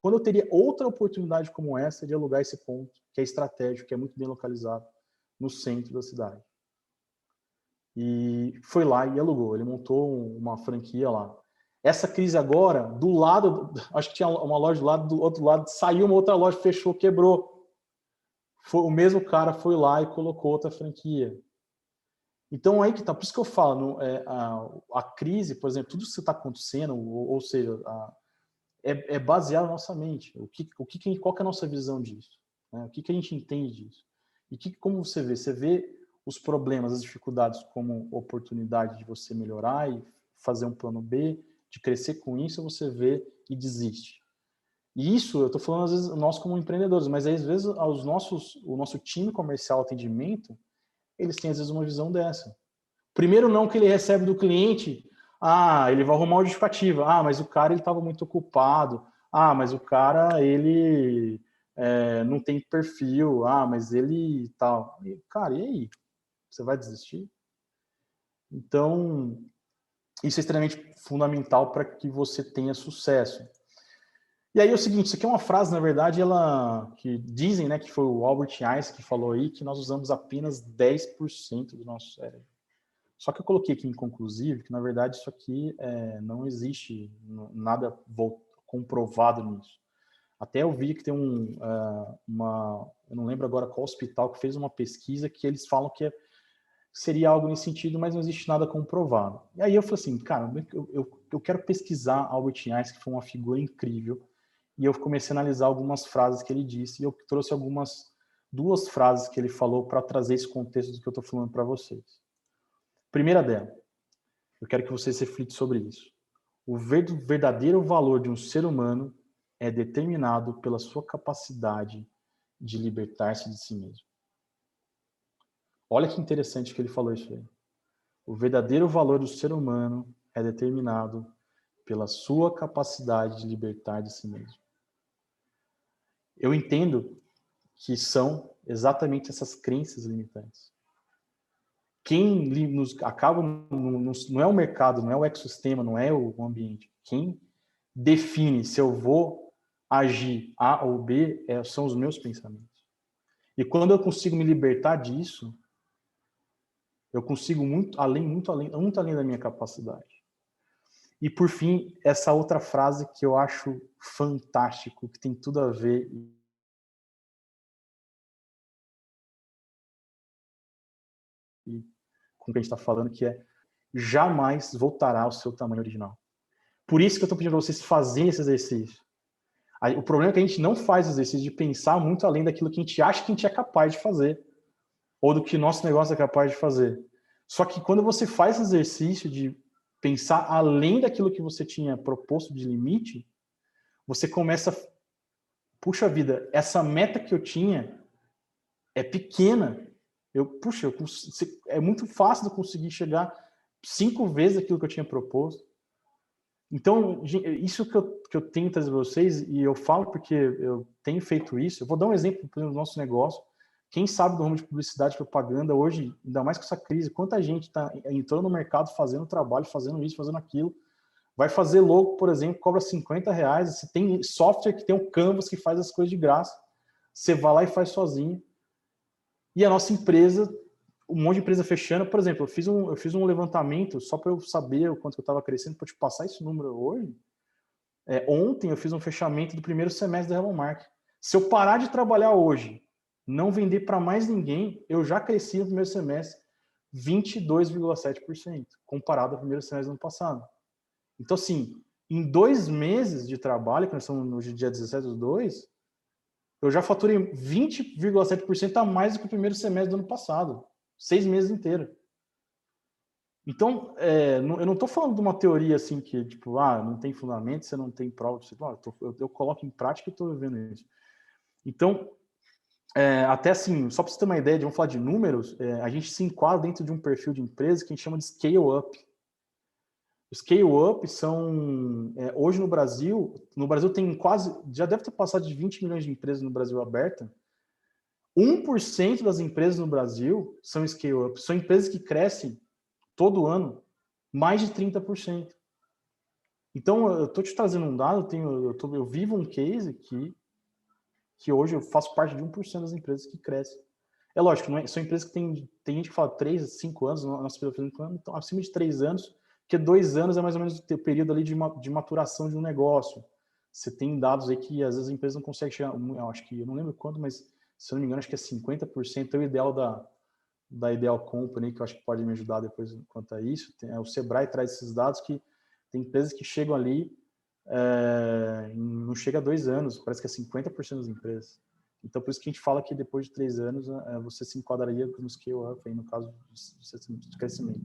eu teria outra oportunidade como essa de alugar esse ponto, que é estratégico, que é muito bem localizado, no centro da cidade. E foi lá e alugou, ele montou uma franquia lá. Essa crise agora, do lado, acho que tinha uma loja do lado, do outro lado, saiu uma outra loja, fechou, quebrou. O mesmo cara foi lá e colocou outra franquia. Então, aí que tá. Por isso que eu falo, a crise, por exemplo, tudo isso que está acontecendo, ou seja, é baseado na nossa mente. Qual que é a nossa visão disso? Né? O que a gente entende disso? E como você vê? Você vê os problemas, as dificuldades como oportunidade de você melhorar e fazer um plano B, de crescer com isso, ou você vê e desiste? E isso, eu estou falando às vezes nós como empreendedores, mas às vezes o nosso time comercial, atendimento, eles têm às vezes uma visão dessa. Primeiro não que ele recebe do cliente, ele vai arrumar uma justificativa, mas o cara ele estava muito ocupado, mas o cara ele não tem perfil, mas ele tal. Cara, e aí? Você vai desistir? Então, isso é extremamente fundamental para que você tenha sucesso. E aí é o seguinte, isso aqui é uma frase, na verdade, que dizem, né, que foi o Albert Einstein que falou aí, que nós usamos apenas 10% do nosso cérebro. Só que eu coloquei aqui inclusive que, na verdade, isso aqui não existe nada comprovado nisso. Até eu vi que tem eu não lembro agora qual hospital, que fez uma pesquisa que eles falam que seria algo nesse sentido, mas não existe nada comprovado. E aí eu falei assim, cara, eu quero pesquisar Albert Einstein, que foi uma figura incrível, e eu comecei a analisar algumas frases que ele disse, e eu trouxe duas frases que ele falou para trazer esse contexto do que eu estou falando para vocês. Primeira dela, eu quero que vocês reflitam sobre isso. O verdadeiro valor de um ser humano é determinado pela sua capacidade de libertar-se de si mesmo. Olha que interessante que ele falou isso aí. O verdadeiro valor do ser humano é determinado pela sua capacidade de libertar de si mesmo. Eu entendo que são exatamente essas crenças limitantes. Quem nos acaba não é o mercado, não é o ecossistema, não é o ambiente. Quem define se eu vou agir A ou B são os meus pensamentos. E quando eu consigo me libertar disso, eu consigo muito além da minha capacidade. E por fim, essa outra frase que eu acho fantástico, que tem tudo a ver com o que a gente está falando, que é jamais voltará ao seu tamanho original. Por isso que eu estou pedindo para vocês fazerem esse exercício. O problema é que a gente não faz o exercício de pensar muito além daquilo que a gente acha que a gente é capaz de fazer, ou do que nosso negócio é capaz de fazer. Só que quando você faz esse exercício de pensar além daquilo que você tinha proposto de limite, você começa, puxa vida, essa meta que eu tinha é pequena. É muito fácil de conseguir chegar 5 vezes aquilo que eu tinha proposto. Então, isso que eu tenho que trazer para vocês, e eu falo porque eu tenho feito isso, eu vou dar um exemplo do nosso negócio, Quem sabe do ramo de publicidade e propaganda hoje, ainda mais com essa crise, quanta gente está entrando no mercado fazendo trabalho, fazendo isso, fazendo aquilo. Vai fazer logo, por exemplo, cobra R$50. Você tem software que tem um Canvas que faz as coisas de graça. Você vai lá e faz sozinho. E a nossa empresa, um monte de empresa fechando. Por exemplo, eu fiz um levantamento só para eu saber o quanto eu estava crescendo, para te passar esse número hoje. Ontem eu fiz um fechamento do primeiro semestre da Hello Market. Se eu parar de trabalhar hoje, não vender para mais ninguém, eu já cresci no primeiro semestre 22,7%, comparado ao primeiro semestre do ano passado. Então, assim, em 2 meses de trabalho, que nós estamos no dia 17/2, eu já faturei 20,7% a mais do que o primeiro semestre do ano passado. 6 meses inteiros. Então, eu não estou falando de uma teoria assim que, tipo, não tem fundamento, você não tem prova. Eu coloco em prática e estou vivendo isso. Então, até assim, só para você ter uma ideia, vamos falar de números, a gente se enquadra dentro de um perfil de empresa que a gente chama de scale-up. Os scale-up são, hoje no Brasil tem quase, já deve ter passado de 20 milhões de empresas no Brasil aberta. 1% das empresas no Brasil são scale-up, são empresas que crescem todo ano mais de 30%. Então, eu estou te trazendo um dado, eu vivo um case que hoje eu faço parte de 1% das empresas que crescem. É lógico, são empresas que tem gente que fala 3, 5 anos, nossa empresa então acima de 3 anos, porque 2 anos é mais ou menos o período ali de maturação de um negócio. Você tem dados aí que às vezes a empresa não consegue chegar, eu não lembro quanto, mas se eu não me engano, acho que é 50%, é o ideal da Ideal Company, que eu acho que pode me ajudar depois quanto a isso. O Sebrae traz esses dados que tem empresas que chegam ali, não chega a 2 anos, parece que é 50% das empresas. Então, por isso que a gente fala que depois de 3 anos, você se enquadraria no scale-up, aí, no caso de crescimento.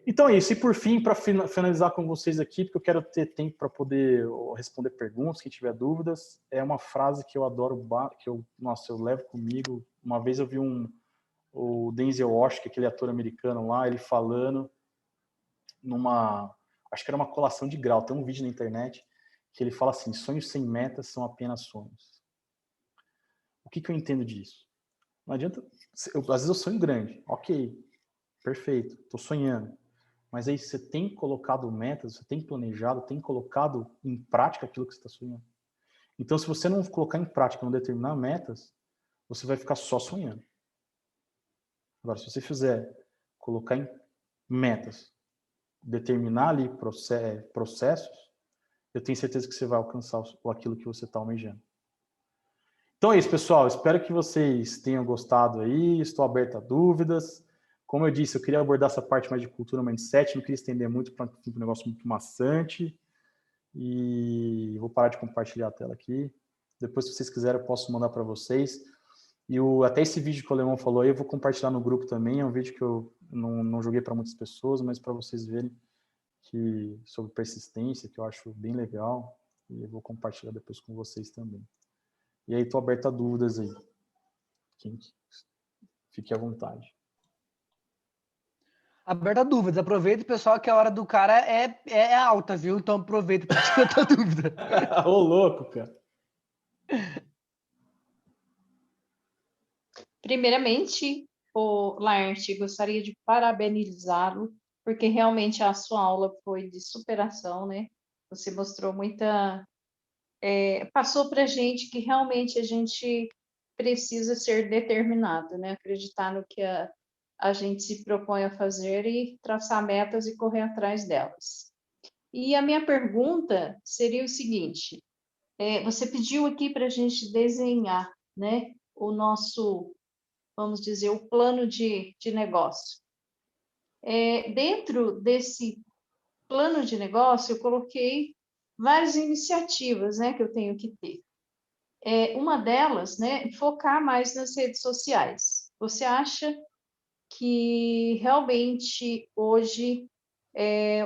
Então é isso. E por fim, para finalizar com vocês aqui, porque eu quero ter tempo para poder responder perguntas, quem tiver dúvidas, é uma frase que eu adoro, que eu levo comigo. Uma vez eu vi o Denzel Washington, aquele ator americano lá, ele falando acho que era uma colação de grau, tem um vídeo na internet que ele fala assim: sonhos sem metas são apenas sonhos. O que eu entendo disso? Não adianta, às vezes eu sonho grande, ok, perfeito, estou sonhando. Mas aí você tem colocado metas, você tem planejado, tem colocado em prática aquilo que você está sonhando. Então, se você não colocar em prática, não determinar metas, você vai ficar só sonhando. Agora, se você fizer colocar em metas, determinar ali processos, eu tenho certeza que você vai alcançar aquilo que você está almejando. Então é isso, pessoal. Espero que vocês tenham gostado aí. Estou aberto a dúvidas. Como eu disse, eu queria abordar essa parte mais de cultura mindset, não queria estender muito para um negócio muito maçante. E vou parar de compartilhar a tela aqui. Depois, se vocês quiserem, eu posso mandar para vocês. E até esse vídeo que o Alemão falou aí, eu vou compartilhar no grupo também. É um vídeo que eu não joguei para muitas pessoas, mas para vocês verem sobre persistência, que eu acho bem legal. E eu vou compartilhar depois com vocês também. E aí, estou aberto a dúvidas aí. Fique à vontade. Aberta a dúvidas. Aproveita, pessoal, que a hora do cara é alta, viu? Então aproveita para tirar outra dúvida. Ô, louco, cara. Primeiramente, o Laerte, gostaria de parabenizá-lo, porque realmente a sua aula foi de superação, né? Você mostrou muita... passou para a gente que realmente a gente precisa ser determinado, né? Acreditar no que a gente se propõe a fazer e traçar metas e correr atrás delas. E a minha pergunta seria o seguinte: você pediu aqui para a gente desenhar, né, o nosso, vamos dizer, o plano de negócio. Dentro desse plano de negócio, eu coloquei várias iniciativas, né, que eu tenho que ter. Uma delas, né, focar mais nas redes sociais. Você acha que realmente hoje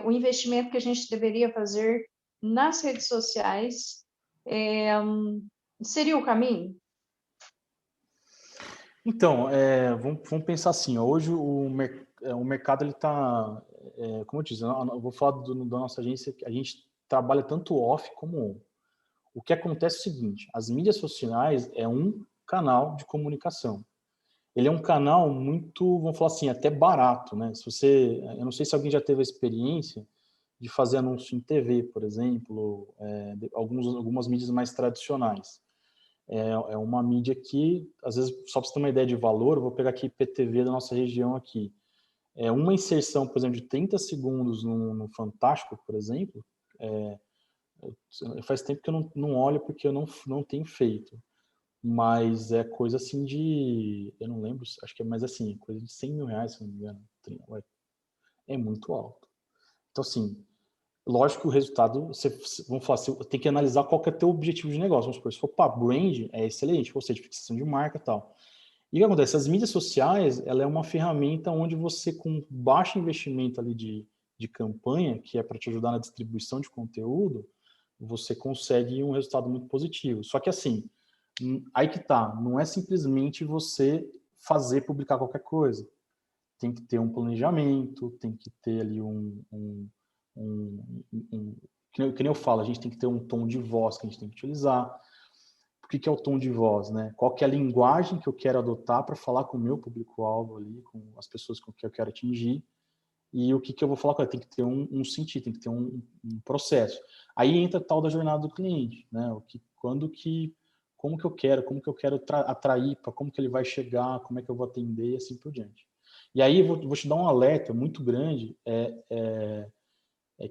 o investimento que a gente deveria fazer nas redes sociais seria o caminho? Então, vamos pensar assim, hoje o mercado ele está, como eu disse, eu vou falar da nossa agência, a gente trabalha tanto off como on. O que acontece é o seguinte: as mídias sociais é um canal de comunicação. Ele é um canal muito, vamos falar assim, até barato, né? Eu não sei se alguém já teve a experiência de fazer anúncio em TV, por exemplo, algumas mídias mais tradicionais. É uma mídia que, às vezes, só para você ter uma ideia de valor, eu vou pegar aqui IPTV da nossa região aqui. Uma inserção, por exemplo, de 30 segundos no Fantástico, por exemplo, faz tempo que eu não olho porque eu não tenho feito. Mas é coisa assim de... Eu não lembro, acho que é mais assim, coisa de 100 mil reais, se não me engano. É muito alto. Então, assim, lógico que o resultado, vamos falar, você tem que analisar qual que é o teu objetivo de negócio. Vamos supor, se for para brand, é excelente, ou seja, fixação de marca e tal. E o que acontece? As mídias sociais, ela é uma ferramenta onde você, com baixo investimento ali de campanha, que é para te ajudar na distribuição de conteúdo, você consegue um resultado muito positivo. Só que assim, aí que tá, não é simplesmente você publicar qualquer coisa. Tem que ter um planejamento, tem que ter ali que nem eu falo, a gente tem que ter um tom de voz que a gente tem que utilizar. O que é o tom de voz, né? Qual que é a linguagem que eu quero adotar para falar com o meu público-alvo ali, com as pessoas com que eu quero atingir, e o que eu vou falar com ela. Tem que ter um sentido, tem que ter um processo. Aí entra a tal da jornada do cliente, né? Como que eu quero atrair, para como que ele vai chegar, como é que eu vou atender e assim por diante. E aí vou te dar um alerta muito grande, é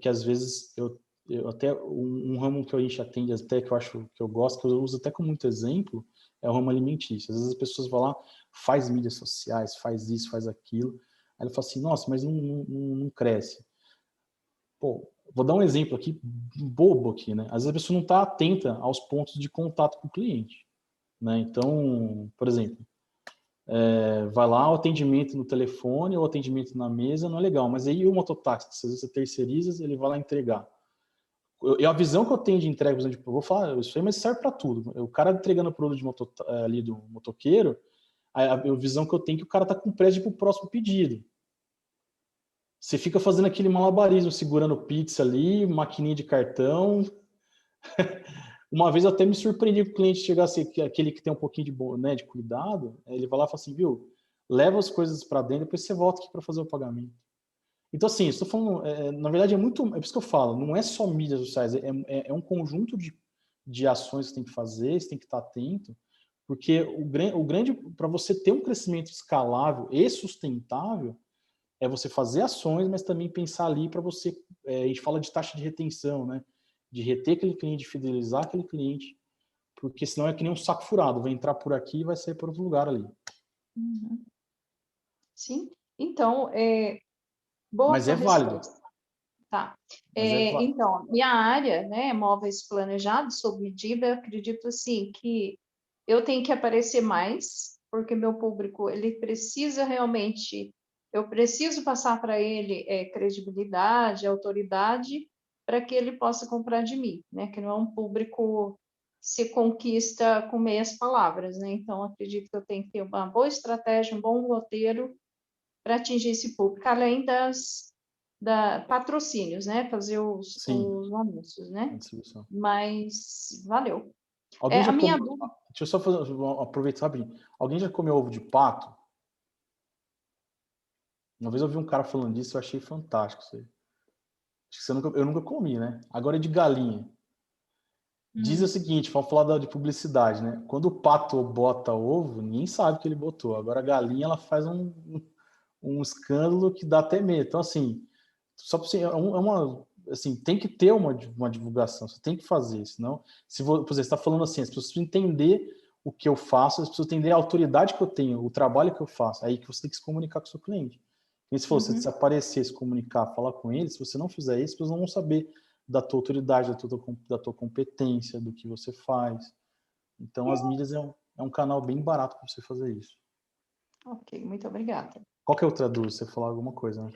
que às vezes eu até um ramo que a gente atende, até que eu acho que eu gosto, que eu uso até como muito exemplo, é o ramo alimentício. Às vezes as pessoas vão lá, faz mídias sociais, faz isso, faz aquilo. Aí ele fala assim, nossa, mas não cresce. Pô, vou dar um exemplo aqui, bobo aqui, né? Às vezes a pessoa não está atenta aos pontos de contato com o cliente, né? Então, por exemplo, vai lá, o atendimento no telefone ou atendimento na mesa não é legal, mas aí o mototáxi, às vezes você terceiriza, ele vai lá entregar. A visão que eu tenho de entrega, por exemplo, eu vou falar, isso aí, mas serve para tudo. O cara entregando o produto ali do motoqueiro, a visão que eu tenho é que o cara tá com pressa para o próximo pedido. Você fica fazendo aquele malabarismo, segurando pizza ali, maquininha de cartão. Uma vez eu até me surpreendi que o cliente chegasse, aquele que tem um pouquinho de cuidado, ele vai lá e fala assim, viu, leva as coisas para dentro, depois você volta aqui para fazer o pagamento. Então, assim, estou falando, na verdade, é por isso que eu falo, não é só mídias sociais, é um conjunto de ações que você tem que fazer, você tem que estar atento, porque o grande para você ter um crescimento escalável e sustentável, é você fazer ações, mas também pensar ali para você, a gente fala de taxa de retenção, né? De reter aquele cliente, de fidelizar aquele cliente, porque senão é que nem um saco furado, vai entrar por aqui e vai sair por outro lugar ali. Uhum. Sim, então, boa Mas sua é válido. resposta. Tá. Mas é válido. Então, minha área, né, móveis planejados sob medida, eu acredito assim que eu tenho que aparecer mais, porque meu público, ele precisa realmente, eu preciso passar para ele credibilidade, autoridade, para que ele possa comprar de mim, né, que não é um público se conquista com meias palavras, né, então acredito que eu tenho que ter uma boa estratégia, um bom roteiro para atingir esse público, além patrocínios, né, fazer os anúncios, né, Distribuição. mas valeu. Alguém já a minha comeu... dúvida... Deixa eu só aproveitar rapidinho. Alguém já comeu ovo de pato? Uma vez eu vi um cara falando disso, eu achei fantástico isso aí. Acho que eu nunca comi, né? Agora é de galinha. Diz o seguinte, vamos falar de publicidade, né? Quando o pato bota ovo, ninguém sabe que ele botou. Agora a galinha, ela faz um escândalo que dá até medo. Então, assim, só para você, assim, tem que ter uma divulgação, você tem que fazer, senão, por exemplo, você está falando assim, as pessoas precisam entender o que eu faço, as pessoas entender a autoridade que eu tenho, o trabalho que eu faço, aí que você tem que se comunicar com o seu cliente. E se for, se aparecer, se comunicar, falar com ele, se você não fizer isso, as pessoas não vão saber da tua autoridade, da tua competência, do que você faz. Então, as mídias é um canal bem barato para você fazer isso. Ok, muito obrigada. Qual que é outra dúvida? Você falar alguma coisa, né?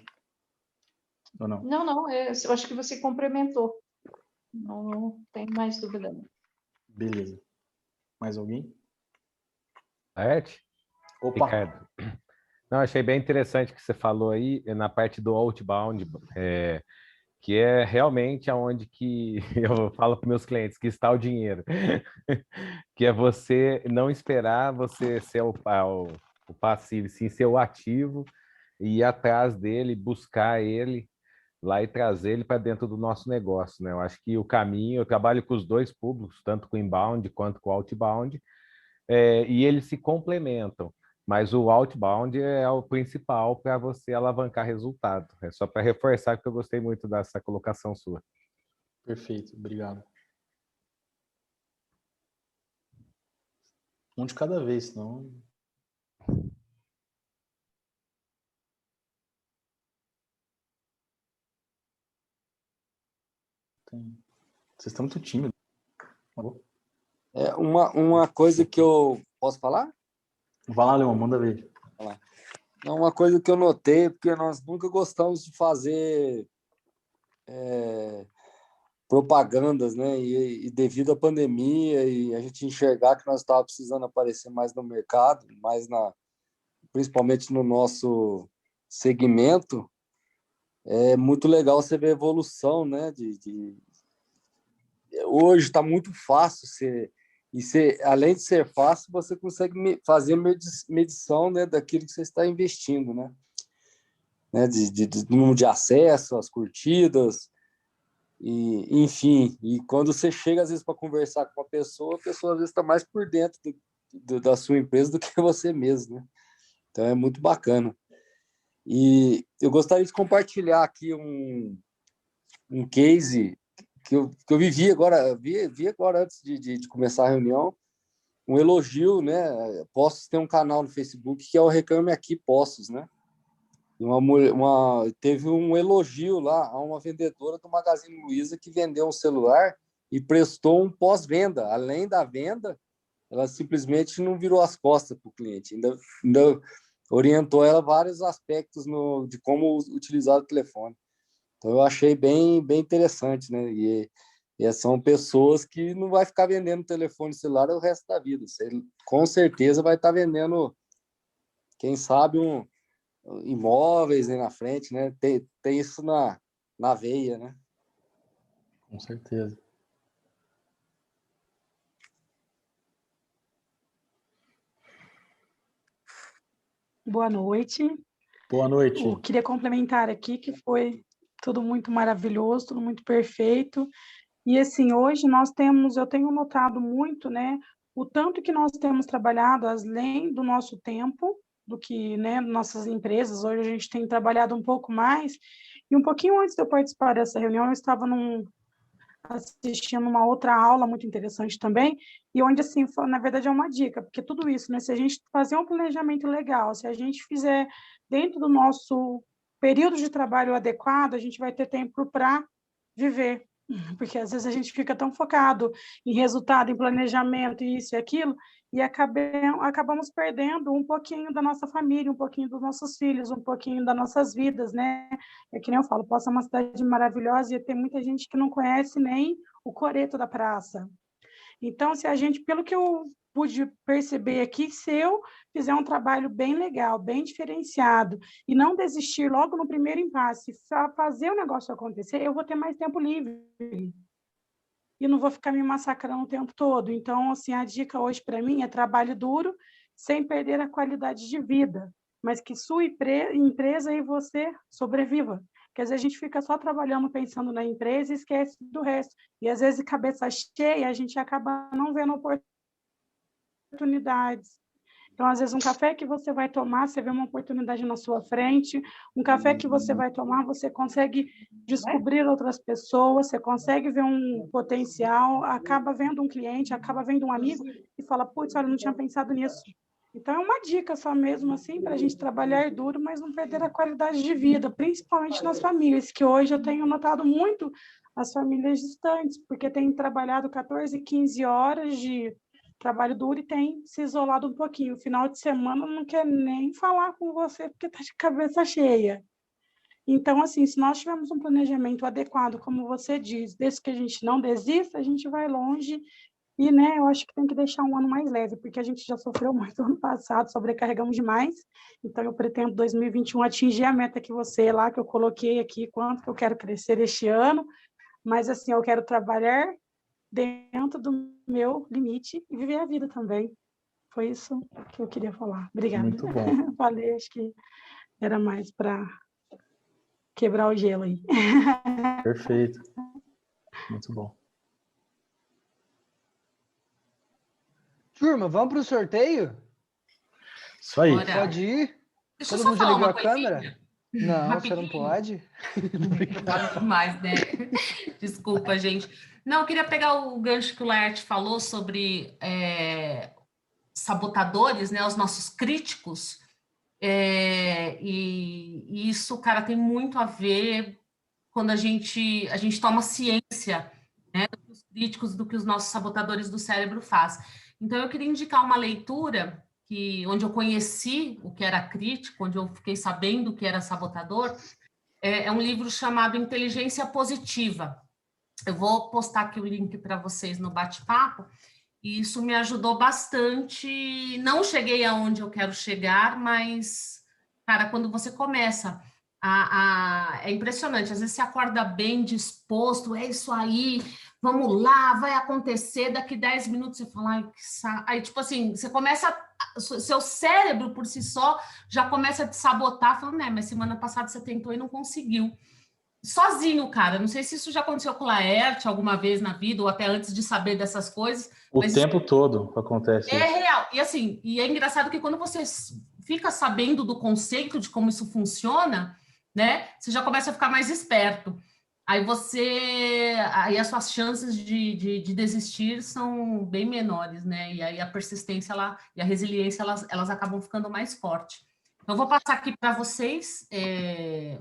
Ou não? Não, eu acho que você complementou. Não tem mais dúvida. Não. Beleza. Mais alguém? Laerte? Opa! Ricardo. Não, achei bem interessante o que você falou aí na parte do outbound, que é realmente aonde que eu falo para meus clientes que está o dinheiro, que é você não esperar você ser o passivo, sim ser o ativo e ir atrás dele, buscar ele lá e trazer ele para dentro do nosso negócio, né? Eu acho que o caminho, eu trabalho com os dois públicos, tanto com o inbound quanto com o outbound, e eles se complementam. Mas o outbound é o principal para você alavancar resultado. É só para reforçar que eu gostei muito dessa colocação sua. Perfeito, obrigado. Um de cada vez, senão... Vocês estão muito tímidos. Uma coisa que eu... Posso falar? Vai lá, Leon, manda ver. Uma coisa que eu notei, porque nós nunca gostamos de fazer propagandas, né? E devido à pandemia e a gente enxergar que nós estávamos precisando aparecer mais no mercado, principalmente no nosso segmento, é muito legal você ver a evolução, né? Hoje está muito fácil além de ser fácil, você consegue fazer medição, né, daquilo que você está investindo, né? Do número de acesso, as curtidas, enfim. E quando você chega, às vezes, para conversar com uma pessoa, a pessoa, às vezes, está mais por dentro da sua empresa do que você mesmo, né? Então, é muito bacana. E eu gostaria de compartilhar aqui um case que eu vivi agora, vi agora antes de começar a reunião, um elogio, né? Postos tem um canal no Facebook que é o Reclame Aqui Postos, né? Teve um elogio lá a uma vendedora do Magazine Luiza que vendeu um celular e prestou um pós-venda. Além da venda, ela simplesmente não virou as costas para o cliente, ainda orientou ela vários aspectos de como utilizar o telefone. Então, eu achei bem interessante, né? E são pessoas que não vai ficar vendendo telefone celular o resto da vida. Você, com certeza, vai estar vendendo, quem sabe, imóveis aí na frente, né? Tem isso na veia, né? Com certeza. Boa noite. Boa noite. Eu queria complementar aqui que foi tudo muito maravilhoso, tudo muito perfeito. E assim, hoje eu tenho notado muito, né, o tanto que nós temos trabalhado além do nosso tempo, do que, né, nossas empresas. Hoje a gente tem trabalhado um pouco mais. E um pouquinho antes de eu participar dessa reunião, eu estava assistindo uma outra aula muito interessante também, e onde, assim, na verdade é uma dica, porque tudo isso, né, se a gente fazer um planejamento legal, se a gente fizer dentro do nosso período de trabalho adequado, a gente vai ter tempo para viver, porque às vezes a gente fica tão focado em resultado, em planejamento, isso e aquilo, e acabamos perdendo um pouquinho da nossa família, um pouquinho dos nossos filhos, um pouquinho das nossas vidas, né? É que nem eu falo, Poça é uma cidade maravilhosa e tem muita gente que não conhece nem o coreto da praça. Então, se a gente, pelo que eu pude perceber aqui, se eu fizer um trabalho bem legal, bem diferenciado, e não desistir logo no primeiro impasse, fazer o negócio acontecer, eu vou ter mais tempo livre. E não vou ficar me massacrando o tempo todo. Então, assim, a dica hoje para mim é trabalho duro, sem perder a qualidade de vida, mas que sua empresa e você sobreviva. Porque às vezes a gente fica só trabalhando, pensando na empresa e esquece do resto. E às vezes, cabeça cheia, a gente acaba não vendo oportunidades. Então, às vezes, um café que você vai tomar, você vê uma oportunidade na sua frente. Um café que você vai tomar, você consegue descobrir outras pessoas, você consegue ver um potencial, acaba vendo um cliente, acaba vendo um amigo e fala, putz, olha, eu não tinha pensado nisso. Então, é uma dica só mesmo, assim, para a gente trabalhar duro, mas não perder a qualidade de vida, principalmente nas famílias, que hoje eu tenho notado muito as famílias distantes, porque têm trabalhado 14, 15 horas de trabalho duro e tem se isolado um pouquinho. Final de semana não quer nem falar com você porque está de cabeça cheia. Então, assim, se nós tivermos um planejamento adequado, como você diz, desde que a gente não desista, a gente vai longe E, né, eu acho que tem que deixar um ano mais leve, porque a gente já sofreu muito ano passado, sobrecarregamos demais. Então, eu pretendo 2021 atingir a meta que você lá, que eu coloquei aqui, quanto que eu quero crescer este ano. Mas, assim, eu quero trabalhar dentro do meu limite e viver a vida também. Foi isso que eu queria falar. Obrigada. Muito bom. Falei, acho que era mais para quebrar o gelo aí. Perfeito. Muito bom. Turma, vamos para o sorteio? Isso aí. Bora. Pode ir? Deixa eu Todo só mundo já falar ligou uma a câmera? coisinha. Não, você não Rapidinho. pode? Nada demais, né? Desculpa, gente. Não, eu queria pegar o gancho que o Laerte falou sobre sabotadores, né? Os nossos críticos. E isso, cara, tem muito a ver quando a gente toma ciência, né, dos críticos, do que os nossos sabotadores do cérebro faz. Então, eu queria indicar uma leitura onde eu conheci o que era crítico, onde eu fiquei sabendo o que era sabotador. É um livro chamado Inteligência Positiva. Eu vou postar aqui o link para vocês no bate-papo, e isso me ajudou bastante. Não cheguei aonde eu quero chegar, mas, cara, quando você começa é impressionante. Às vezes você acorda bem disposto, é isso aí, vamos lá, vai acontecer. Daqui 10 minutos você fala, ai, que saco. Aí, tipo assim, você começa, seu cérebro por si só já começa a te sabotar, falando, né, mas semana passada você tentou e não conseguiu. Sozinho, cara. Não sei se isso já aconteceu com o Laerte alguma vez na vida, ou até antes de saber dessas coisas. O tempo todo acontece É isso. real. E assim, é engraçado que quando você fica sabendo do conceito de como isso funciona, né? Você já começa a ficar mais esperto. Aí as suas chances de desistir são bem menores, né? E aí a persistência e a resiliência, elas acabam ficando mais fortes. Então, eu vou passar aqui para vocês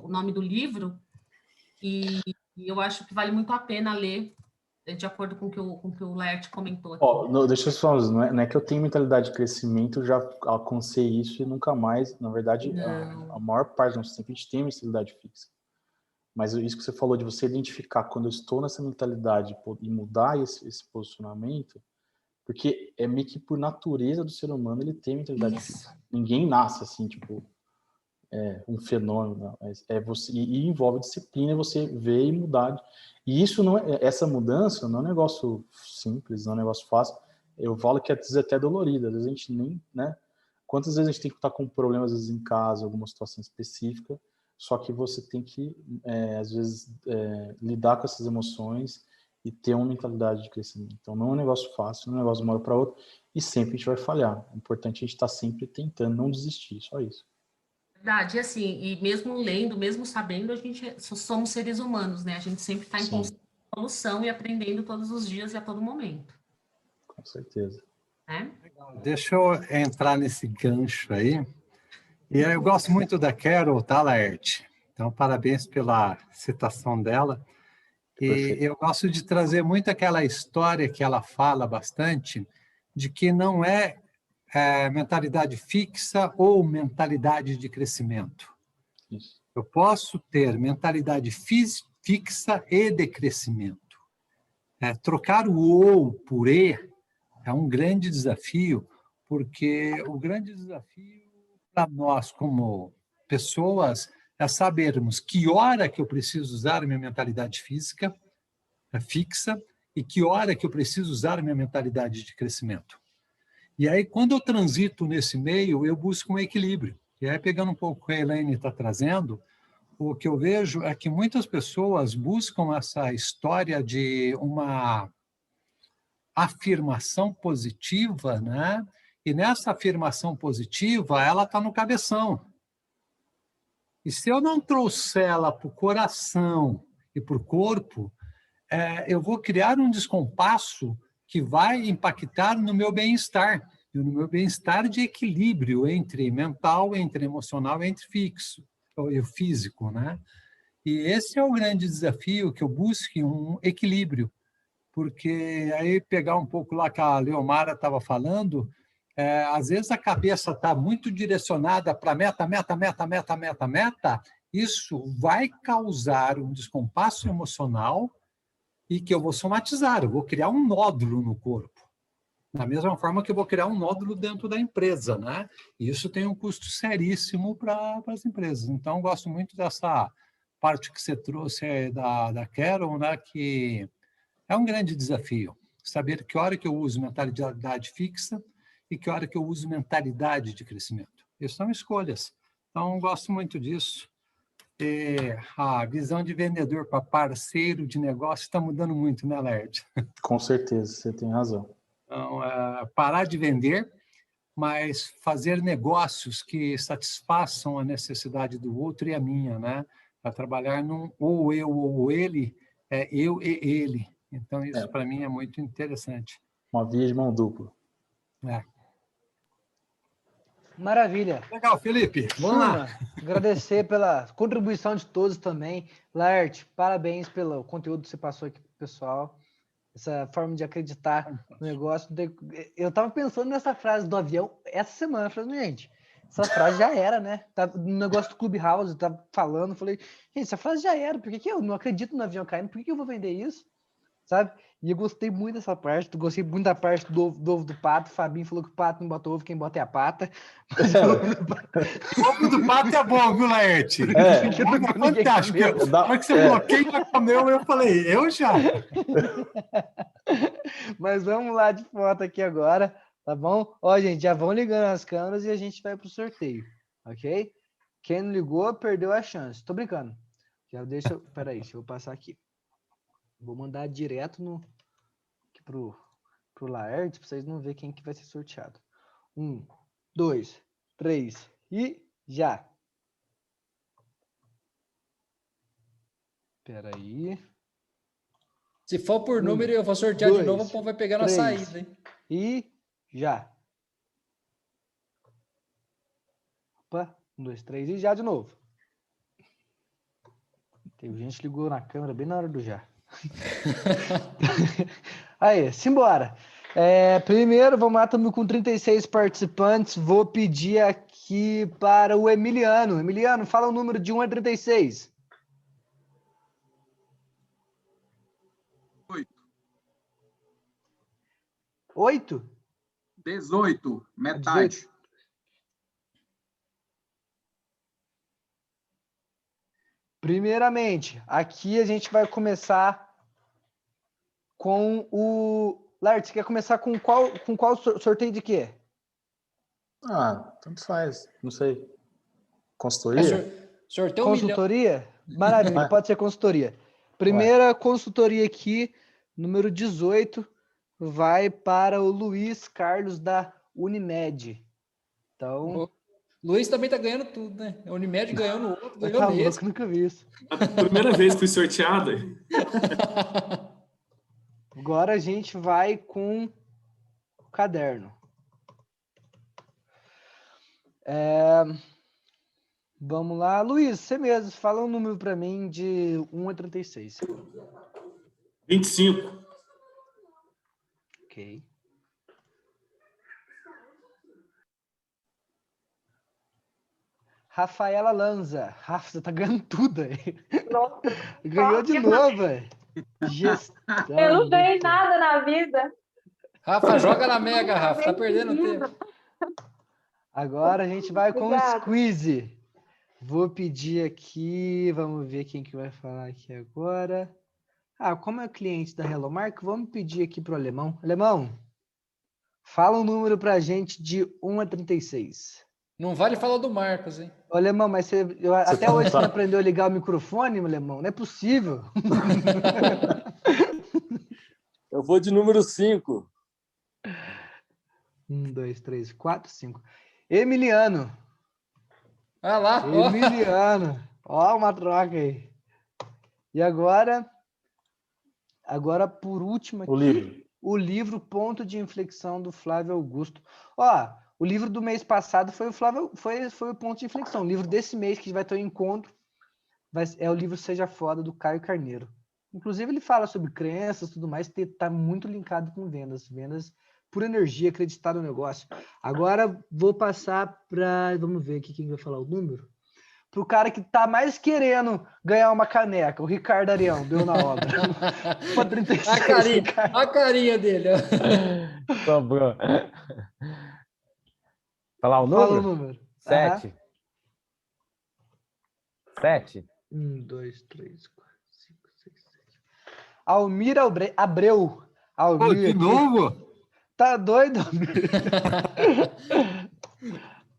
o nome do livro, e eu acho que vale muito a pena ler, de acordo com o que o Laerte comentou aqui. Deixa eu só, não é que eu tenho mentalidade de crescimento, eu já alcancei isso e nunca mais, na verdade, a maior parte do nosso tempo a gente tem mentalidade fixa. Mas isso que você falou de você identificar quando eu estou nessa mentalidade e mudar esse posicionamento, porque é meio que por natureza do ser humano ele tem mentalidade fixa. Ninguém nasce assim, tipo, um fenômeno, você, e envolve disciplina, você ver e mudar. E isso essa mudança não é um negócio simples, não é um negócio fácil. Eu falo que às vezes é até dolorido, às vezes a gente nem, né? Quantas vezes a gente tem que estar com problemas às vezes em casa, alguma situação específica, só que você tem que, às vezes, lidar com essas emoções e ter uma mentalidade de crescimento. Então, não é um negócio fácil, não é um negócio de uma hora para outra, e sempre a gente vai falhar. É importante a gente estar sempre tentando não desistir, só isso. Verdade, e assim, e mesmo lendo, mesmo sabendo, a gente somos seres humanos, né? A gente sempre está em constante evolução e aprendendo todos os dias e a todo momento. Com certeza. Deixa eu entrar nesse gancho aí. E eu gosto muito da Carol, tá, Laerte? Então, parabéns pela citação dela. E eu gosto de trazer muito aquela história que ela fala bastante, de que não é mentalidade fixa ou mentalidade de crescimento. Isso. Eu posso ter mentalidade fixa e de crescimento. Trocar o ou por e é um grande desafio, porque o grande desafio para nós, como pessoas, é sabermos que hora que eu preciso usar a minha mentalidade física fixa e que hora que eu preciso usar a minha mentalidade de crescimento. E aí, quando eu transito nesse meio, eu busco um equilíbrio. E aí, pegando um pouco o que a Elaine está trazendo, o que eu vejo é que muitas pessoas buscam essa história de uma afirmação positiva, né? E nessa afirmação positiva, ela está no cabeção. E se eu não trouxer ela para o coração e para o corpo, eu vou criar um descompasso que vai impactar no meu bem-estar, e no meu bem-estar de equilíbrio entre mental, entre emocional, entre físico, né? E esse é o grande desafio, que eu busque um equilíbrio, porque aí pegar um pouco lá que a Leomara estava falando, às vezes a cabeça está muito direcionada para meta, isso vai causar um descompasso emocional e que eu vou somatizar, eu vou criar um nódulo no corpo. Da mesma forma que eu vou criar um nódulo dentro da empresa, né? E isso tem um custo seríssimo para as empresas. Então, eu gosto muito dessa parte que você trouxe aí da Carol, né? Que é um grande desafio. Saber que hora que eu uso mentalidade fixa e que hora que eu uso mentalidade de crescimento. Isso são escolhas. Então, eu gosto muito disso. E a visão de vendedor para parceiro de negócio está mudando muito, né, Laerte? Com certeza, você tem razão. Então, parar de vender, mas fazer negócios que satisfaçam a necessidade do outro e a minha, né? Para trabalhar num ou eu ou ele, eu e ele. Então, isso para mim é muito interessante. Uma via de mão dupla. Maravilha. Legal, Felipe. Vamos lá. Agradecer pela contribuição de todos também. Laerte, parabéns pelo conteúdo que você passou aqui para o pessoal. Essa forma de acreditar no negócio. Eu estava pensando nessa frase do avião essa semana. Falei, gente, essa frase já era, né? No negócio do Clubhouse, eu tava falando. Falei, gente, essa frase já era. Por que eu não acredito no avião caindo? Por que eu vou vender isso? Sabe? E eu gostei muito dessa parte. Gostei muito da parte do ovo do pato. O Fabinho falou que o pato não bota ovo, quem bota é a pata. O ovo do pato é bom, viu, Laerte? É fantástico. Na hora que você falou, quem já comeu, eu falei, eu já. Mas vamos lá de foto aqui agora, tá bom? Ó, gente, já vão ligando as câmeras e a gente vai pro sorteio, ok? Quem não ligou, perdeu a chance. Tô brincando. Já deixa... Peraí, deixa eu passar aqui. Vou mandar direto aqui pro Laerte, para vocês não verem quem que vai ser sorteado. 1, 2, 3 e já. Peraí. Se for por número e eu vou sortear de novo, o povo vai pegar na saída, hein? E já. Opa, 1, 2, 3 e já de novo. Tem gente que ligou na câmera bem na hora do já. Aí, simbora. Primeiro, vamos lá, estamos com 36 participantes. Vou pedir aqui para o Emiliano. Emiliano, fala o número de 1 a 36. 8? 18, metade. 18. Primeiramente, aqui a gente vai começar com o... Laerte, você quer começar com qual sorteio de quê? Tanto faz, não sei. Consultoria? Sorteio consultoria? Maravilha, pode ser consultoria. Primeira consultoria aqui, número 18, vai para o Luiz Carlos da Unimed. Então... Luiz também tá ganhando tudo, né? A Unimed ganhou no outro, ganhou nesse. Nunca vi isso. A primeira vez que fui sorteada. Agora a gente vai com o caderno. Vamos lá. Luiz, você mesmo, fala um número para mim de 1 a 36. 25. Ok. Rafaela Lanza. Rafa, você tá ganhando tudo aí. Nossa. Ganhou de novo, velho. Eu não ganhei nada na vida. Rafa, joga na Mega, Rafa. Tá perdendo tempo. Agora a gente vai com o Squeeze. Vou pedir aqui, vamos ver quem que vai falar aqui agora. Como é o cliente da Hello Mark, vamos pedir aqui pro Alemão. Alemão, fala um número pra gente de 1 a 36. Não vale falar do Marcos, hein? Ô, Alemão, mas até hoje você aprendeu a ligar o microfone, Alemão? Não é possível. Eu vou de número 5. 1, 2, 3, 4, 5. Emiliano. Ah lá. Emiliano. Ó, uma troca aí. E agora por último aqui, o livro Ponto de Inflexão do Flávio Augusto. O livro do mês passado foi o Ponto de Inflexão. O livro desse mês, que vai ter um encontro, é o livro Seja Foda, do Caio Carneiro. Inclusive, ele fala sobre crenças e tudo mais, que está muito linkado com vendas. Vendas por energia, acreditar no negócio. Agora, vou passar para... Vamos ver aqui quem vai falar o número. pro cara que tá mais querendo ganhar uma caneca, o Ricardo Arião, deu na obra. Pra 36, A carinha dele. Ó. Sobrou. Falar o número? Fala o número. 7. 7. 1, 2, 3, 4, 5, 6, 7. Almir Abreu. Almir, de novo? Tá doido, Almir?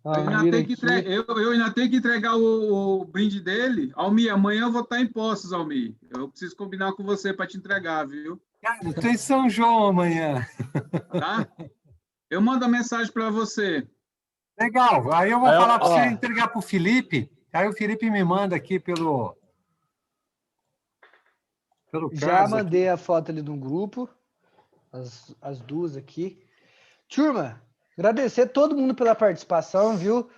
Eu ainda tenho que entregar o brinde dele. Almir, amanhã eu vou estar em Poços, Almir. Eu preciso combinar com você para te entregar, viu? Cara, eu tô em São João amanhã. Tá? Eu mando a mensagem para você. Legal. Aí eu vou falar para você entregar para o Felipe. Aí o Felipe me manda aqui pelo Já mandei a foto ali no grupo. As duas aqui. Turma, agradecer todo mundo pela participação, viu?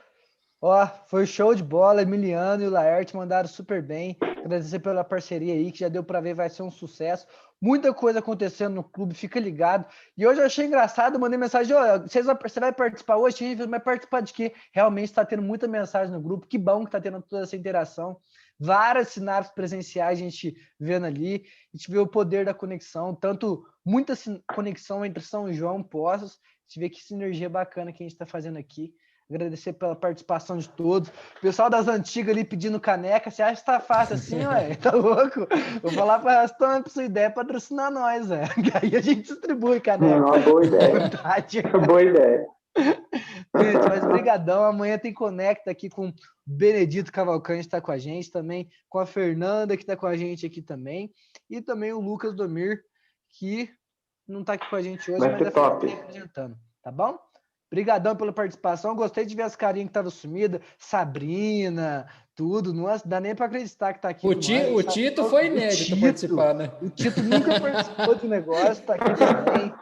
Ó, foi show de bola. Emiliano e o Laerte mandaram super bem. Agradecer pela parceria aí, que já deu para ver, vai ser um sucesso. Muita coisa acontecendo no clube, fica ligado. E hoje eu achei engraçado, mandei mensagem, você vai participar hoje? Vai participar de quê? Realmente está tendo muita mensagem no grupo, que bom que está tendo toda essa interação. Várias sinapses presenciais a gente vendo ali, a gente vê o poder da conexão, muita conexão entre São João e Poços, a gente vê que sinergia bacana que a gente está fazendo aqui. Agradecer pela participação de todos. O pessoal das antigas ali pedindo caneca. Você acha que tá fácil assim, ué? Tá louco? Vou falar para elas, toma pra sua ideia patrocinar nós, velho. Aí a gente distribui caneca. Uma boa ideia. Boa ideia. Gente, mas brigadão. Amanhã tem Conecta aqui com o Benedito Cavalcante, tá com a gente também. Com a Fernanda, que tá com a gente aqui também. E também o Lucas Domir, que não tá aqui com a gente hoje, mas tá apresentando. Tá bom? Obrigadão pela participação. Gostei de ver as carinhas que estavam sumidas. Sabrina, tudo. Não dá nem para acreditar que tá aqui. O Tito foi inédito participar, né? O Tito nunca participou do negócio, tá aqui também.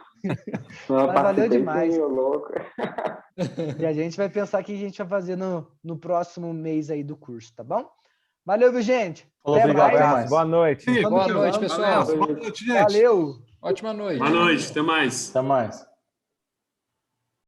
Não, mas valeu demais. Louco. E a gente vai pensar o que a gente vai fazer no próximo mês aí do curso, tá bom? Valeu, viu, gente? Até mais. Boa noite. Boa noite, pessoal. Boa noite, gente. Valeu. Ótima noite. Boa noite, até mais. Até mais.